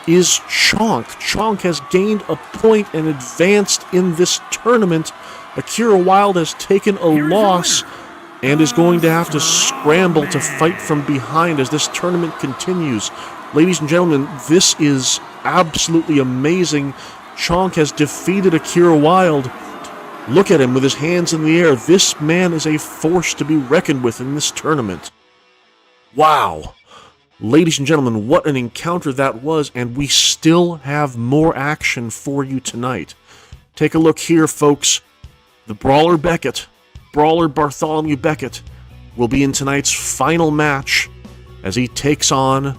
is Chonk. Chonk has gained a point and advanced in this tournament. Akira Wilde has taken a loss and is going to have to scramble to fight from behind as this tournament continues. Ladies and gentlemen, this is absolutely amazing. Chonk has defeated Akira Wilde. Look at him with his hands in the air. This man is a force to be reckoned with in this tournament. Wow. Ladies and gentlemen, what an encounter that was, and we still have more action for you tonight. Take a look here, folks. The Brawler Bartholomew Beckett, will be in tonight's final match as he takes on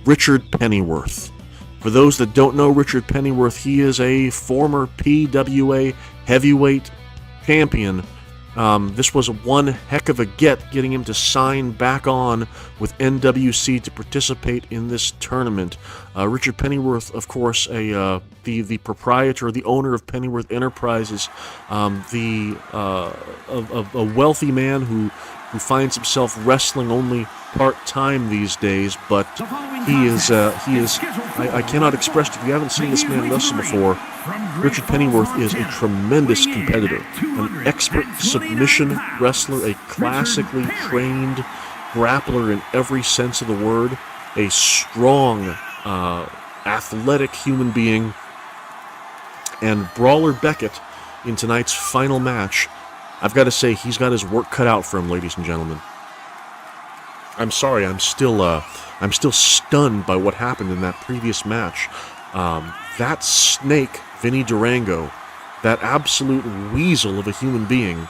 Richard Pennyworth. For those that don't know Richard Pennyworth, he is a former PWA heavyweight champion. This was one heck of a getting him to sign back on with NWC to participate in this tournament. Richard Pennyworth, of course, the proprietor, the owner of Pennyworth Enterprises, a wealthy man who finds himself wrestling only part-time these days, but he is, I cannot express to you, if you haven't seen this man wrestle before, Richard Pennyworth is a tremendous competitor, an expert submission wrestler, a classically trained grappler in every sense of the word, a strong, athletic human being, and Brawler Beckett in tonight's final match. I've got to say, he's got his work cut out for him, ladies and gentlemen. I'm sorry, I'm still stunned by what happened in that previous match. That snake, Vinny Durango, that absolute weasel of a human being,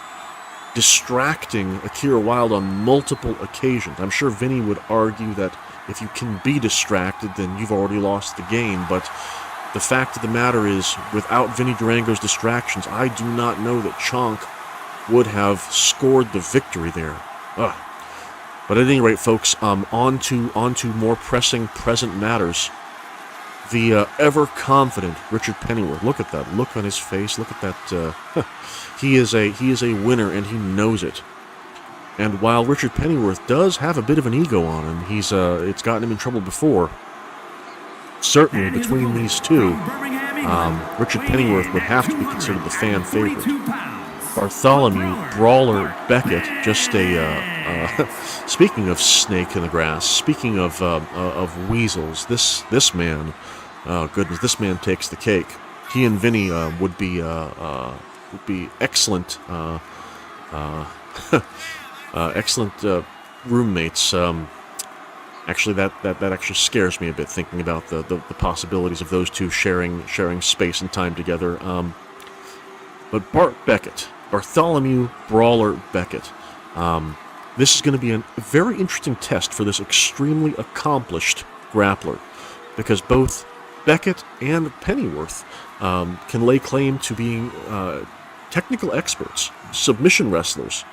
distracting Akira Wilde on multiple occasions. I'm sure Vinny would argue that if you can be distracted, then you've already lost the game, but the fact of the matter is, without Vinny Durango's distractions, I do not know that Chonk would have scored the victory there. Ugh. But at any rate, folks, on to more pressing present matters. The ever-confident Richard Pennyworth. Look at that look on his face. Look at that. He is a winner, and he knows it. And while Richard Pennyworth does have a bit of an ego on him, it's gotten him in trouble before. Certainly, between these two, Richard Pennyworth would have to be considered the fan favorite. Bartholomew Brawler Beckett, just speaking of snake in the grass, speaking of weasels, this man, oh goodness, this man takes the cake. He and Vinny would be excellent, excellent roommates. Actually, that actually scares me a bit, thinking about the possibilities of those two sharing space and time together. But Bartholomew Brawler Beckett. This is going to be a very interesting test for this extremely accomplished grappler, because both Beckett and Pennyworth can lay claim to being technical experts, submission wrestlers.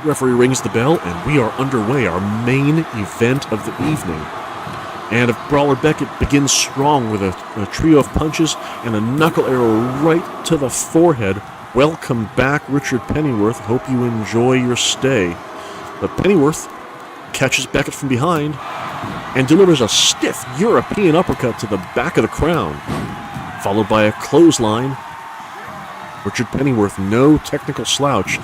Referee rings the bell, and we are underway, our main event of the evening. And if Brawler Beckett begins strong with a trio of punches and a knuckle arrow right to the forehead, welcome back, Richard Pennyworth. Hope you enjoy your stay. But Pennyworth catches Beckett from behind and delivers a stiff European uppercut to the back of the crown, followed by a clothesline. Richard Pennyworth, no technical slouch.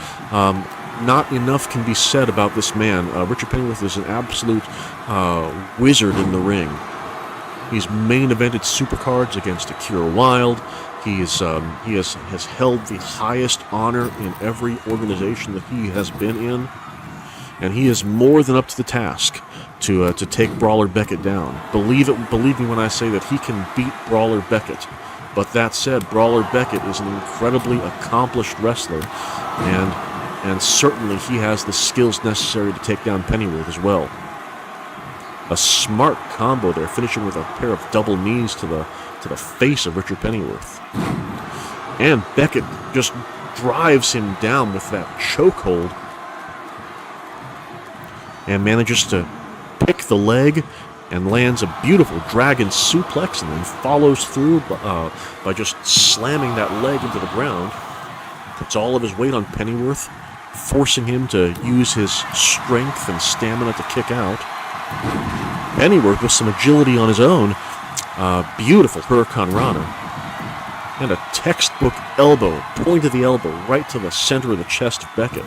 Not enough can be said about this man. Richard Pennyworth is an absolute wizard in the ring. He's main evented supercards against Akira Wilde. He has held the highest honor in every organization that he has been in, and he is more than up to the task to take Brawler Beckett down. Believe me when I say that he can beat Brawler Beckett. But that said, Brawler Beckett is an incredibly accomplished wrestler, and certainly he has the skills necessary to take down Pennyworth as well. A smart combo there, finishing with a pair of double knees to the face of Richard Pennyworth. And Beckett just drives him down with that chokehold and manages to pick the leg and lands a beautiful dragon suplex, and then follows through by just slamming that leg into the ground. Puts all of his weight on Pennyworth, forcing him to use his strength and stamina to kick out. Pennyworth, with some agility on his own, beautiful Hurricane Rana, and a textbook elbow, point of the elbow, right to the center of the chest of Beckett.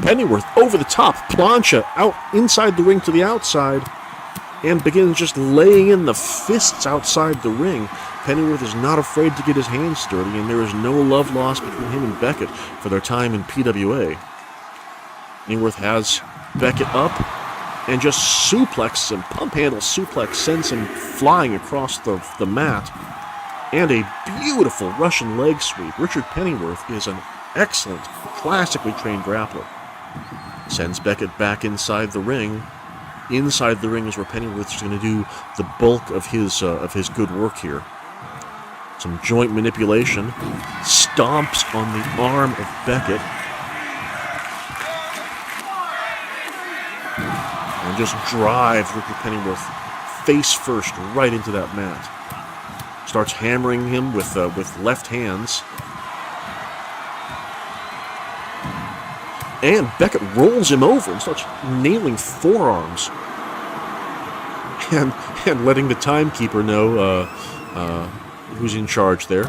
Pennyworth over the top, plancha out inside the ring to the outside, and begins just laying in the fists outside the ring. Pennyworth is not afraid to get his hands dirty, and there is no love lost between him and Beckett for their time in PWA. Pennyworth has Beckett up and just suplexes him, pump handle suplex, sends him flying across the mat, and a beautiful Russian leg sweep. Richard Pennyworth is an excellent, classically trained grappler. Sends Beckett back inside the ring. Inside the ring is where Pennyworth is going to do the bulk of his good work here. Some joint manipulation, stomps on the arm of Beckett, and just drives Richard Pennyworth face first right into that mat. Starts hammering him with left hands. And Beckett rolls him over and starts nailing forearms. And letting the timekeeper know who's in charge there.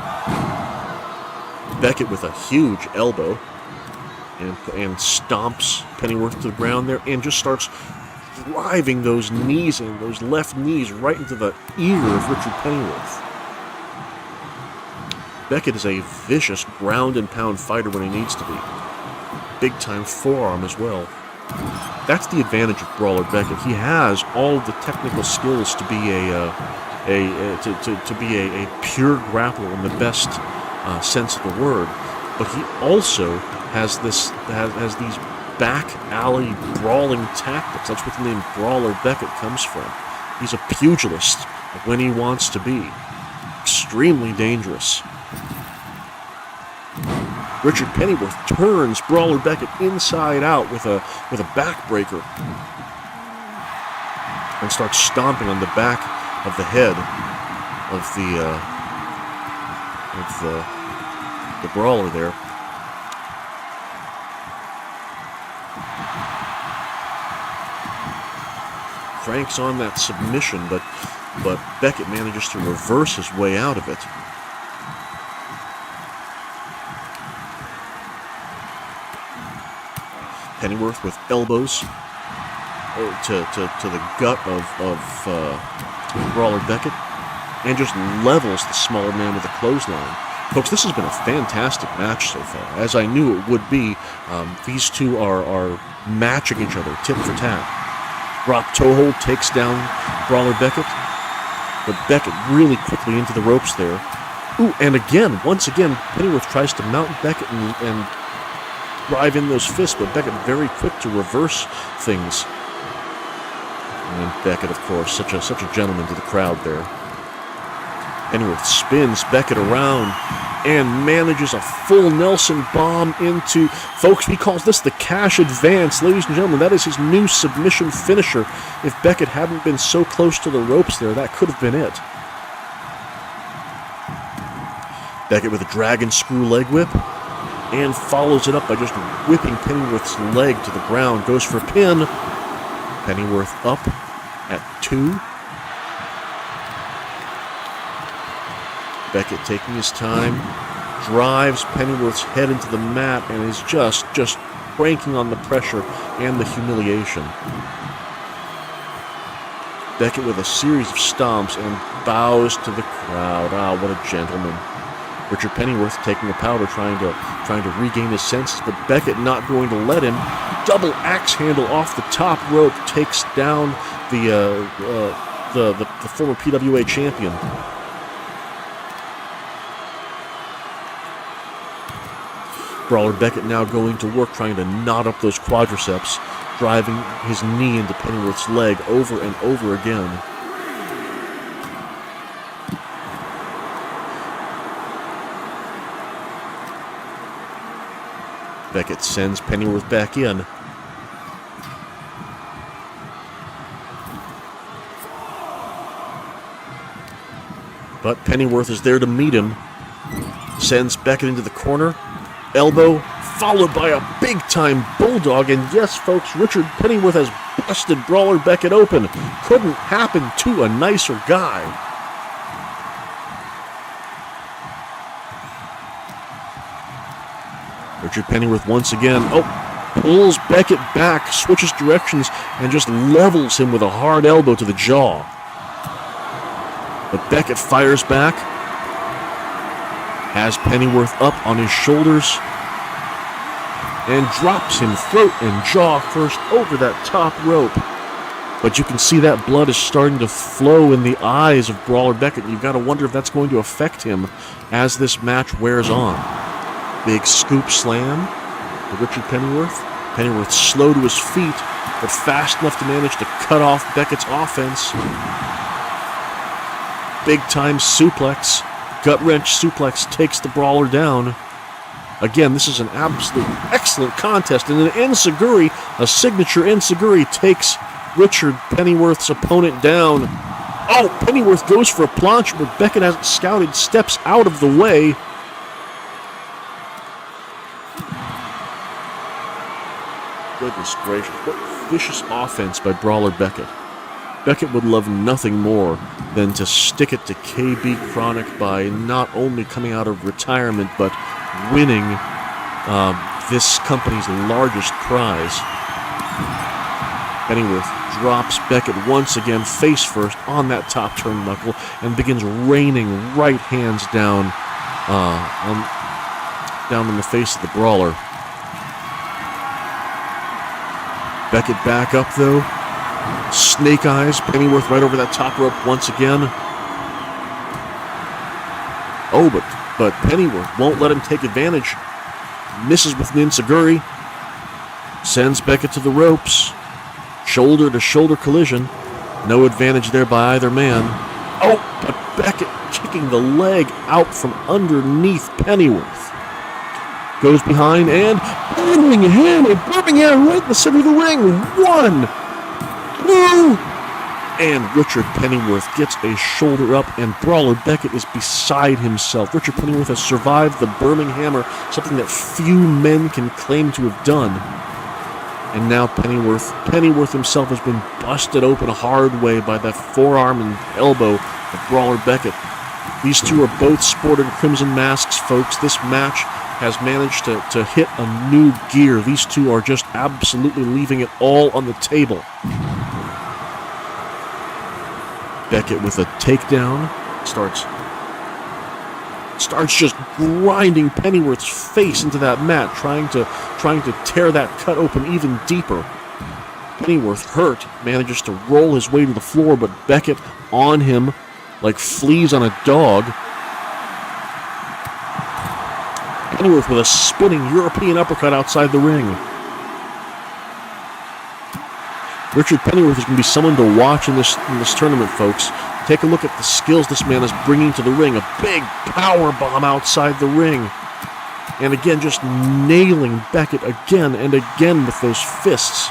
Beckett with a huge elbow and stomps Pennyworth to the ground there and just starts driving those knees in, those left knees right into the ear of Richard Pennyworth. Beckett is a vicious ground and pound fighter when he needs to be. big-time forearm as well. That's the advantage of Brawler Beckett. He has all the technical skills to be a pure grappler in the best sense of the word, but he also has these back alley brawling tactics. That's where the name Brawler Beckett comes from. He's a pugilist when he wants to be. Extremely dangerous. Richard Pennyworth turns Brawler Beckett inside out with a backbreaker and starts stomping on the back of the head of the brawler there. Frank's on that submission, but Beckett manages to reverse his way out of it. Pennyworth with elbows to the gut of Brawler Beckett, and just levels the smaller man with a clothesline. Folks, this has been a fantastic match so far, as I knew it would be. These two are matching each other, tit for tat. Drop toe hold takes down Brawler Beckett, but Beckett really quickly into the ropes there. Ooh, and once again, Pennyworth tries to mount Beckett and drive in those fists, but Beckett very quick to reverse things. And Beckett, of course, such a gentleman to the crowd there. Pennyworth spins Beckett around and manages a full Nelson bomb into, folks, he calls this the cash advance. Ladies and gentlemen, that is his new submission finisher. If Beckett hadn't been so close to the ropes there, that could have been it. Beckett with a dragon screw leg whip, and follows it up by just whipping Pennyworth's leg to the ground. Goes for a pin. Pennyworth up at 2. Beckett taking his time, drives Pennyworth's head into the mat, and is just cranking on the pressure and the humiliation. Beckett with a series of stomps and bows to the crowd. Ah, what a gentleman. Richard Pennyworth taking a powder, trying to regain his senses, but Beckett not going to let him. Double axe handle off the top rope takes down the former PWA champion. Brawler Beckett now going to work, trying to knot up those quadriceps, driving his knee into Pennyworth's leg over and over again. Beckett sends Pennyworth back in. But Pennyworth is there to meet him. Sends Beckett into the corner. Elbow, followed by a big-time bulldog. And yes, folks, Richard Pennyworth has busted Brawler Beckett open. Couldn't happen to a nicer guy. Richard Pennyworth once again, pulls Beckett back, switches directions, and just levels him with a hard elbow to the jaw. But Beckett fires back, has Pennyworth up on his shoulders, and drops him throat and jaw first over that top rope. But you can see that blood is starting to flow in the eyes of Brawler Beckett. You've got to wonder if that's going to affect him as this match wears on. Big scoop slam to Richard Pennyworth. Pennyworth slow to his feet, but fast enough to manage to cut off Beckett's offense. Big-time suplex. Gut-wrench suplex takes the Brawler down. Again, this is an absolute excellent contest, and an enziguri, a signature enziguri, takes Richard Pennyworth's opponent down. Oh, Pennyworth goes for a plancha, but Beckett hasn't scouted, steps out of the way. Goodness gracious, what vicious offense by Brawler Beckett. Beckett would love nothing more than to stick it to KB Chronic by not only coming out of retirement, but winning this company's largest prize. Pennyworth drops Beckett once again, face first, on that top turnbuckle, and begins raining right hands down on the face of the Brawler. Beckett back up, though. Snake eyes, Pennyworth right over that top rope once again. Oh, but Pennyworth won't let him take advantage. Misses with an enziguri. Sends Beckett to the ropes. Shoulder-to-shoulder collision. No advantage there by either man. Oh, but Beckett kicking the leg out from underneath Pennyworth. Goes behind and Birmingham right in the center of the ring. 1, 2, and Richard Pennyworth gets a shoulder up, and Brawler Beckett is beside himself. Richard Pennyworth has survived the Birminghammer, something that few men can claim to have done. And now Pennyworth himself has been busted open a hard way by that forearm and elbow of Brawler Beckett. These two are both sporting crimson masks, folks. This match has managed to hit a new gear. These two are just absolutely leaving it all on the table. Beckett with a takedown starts just grinding Pennyworth's face into that mat, trying to tear that cut open even deeper. Pennyworth, hurt, manages to roll his way to the floor, but Beckett on him like fleas on a dog. Pennyworth with a spinning European uppercut outside the ring. Richard Pennyworth is going to be someone to watch in this tournament, folks. Take a look at the skills this man is bringing to the ring. A big power bomb outside the ring. And again, just nailing Beckett again and again with those fists.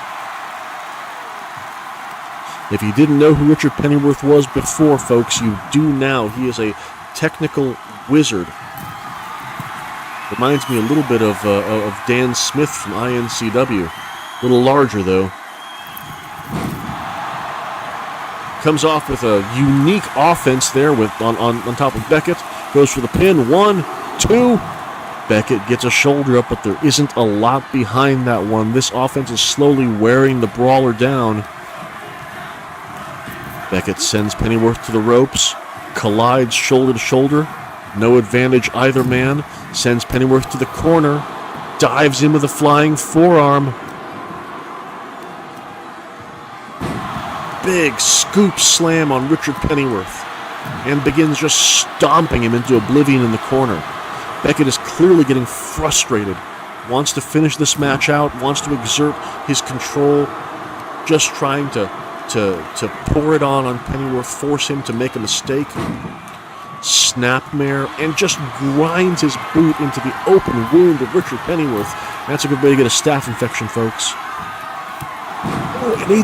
If you didn't know who Richard Pennyworth was before, folks, you do now. He is a technical wizard. Reminds me a little bit of Dan Smith from INCW. A little larger, though. Comes off with a unique offense there on top of Beckett. Goes for the pin. 1, 2. Beckett gets a shoulder up, but there isn't a lot behind that one. This offense is slowly wearing the Brawler down. Beckett sends Pennyworth to the ropes. Collides shoulder to shoulder. No advantage either man. Sends Pennyworth to the corner. Dives in with a flying forearm. Big scoop slam on Richard Pennyworth, and begins just stomping him into oblivion in the corner. Beckett is clearly getting frustrated, wants to finish this match out, wants to exert his control, just trying to pour it on Pennyworth, force him to make a mistake. Snapmare, and just grinds his boot into the open wound of Richard Pennyworth. That's a good way to get a staph infection, folks. Oh, and a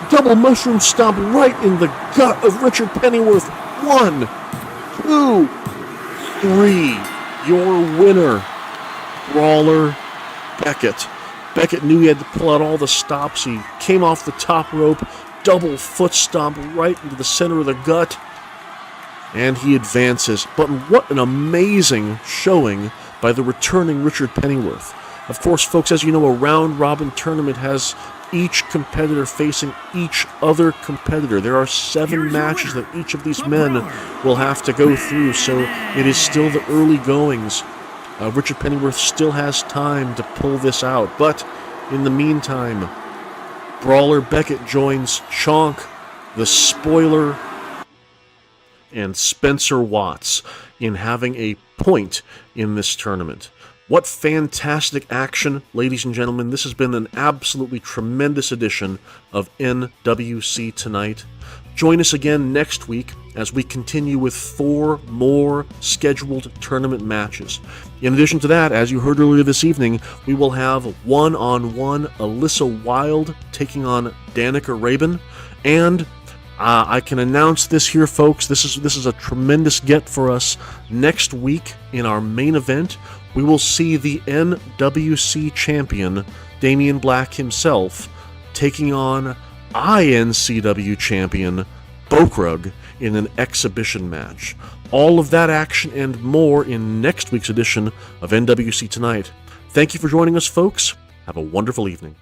double mushroom stomp right in the gut of Richard Pennyworth. 1, 2, 3. Your winner, Brawler Beckett. Beckett knew he had to pull out all the stops. He came off the top rope, double foot stomp right into the center of the gut, and he advances. But what an amazing showing by the returning Richard Pennyworth. Of course, folks, as you know, a round-robin tournament has each competitor facing each other competitor. There are 7 matches that each of these men will have to go through, so it is still the early goings. Richard Pennyworth still has time to pull this out, but in the meantime, Brawler Beckett joins Chonk, the Spoiler, and Spencer Watts in having a point in this tournament. What fantastic action, ladies and gentlemen. This has been an absolutely tremendous edition of NWC Tonight. Join us again next week as we continue with 4 more scheduled tournament matches. In addition to that, as you heard earlier this evening, we will have one-on-one Alyssa Wilde taking on Danica Rabin, and I can announce this here, folks. This is a tremendous get for us. Next week in our main event, we will see the NWC champion, Damian Black himself, taking on INCW champion, Bokrug, in an exhibition match. All of that action and more in next week's edition of NWC Tonight. Thank you for joining us, folks. Have a wonderful evening.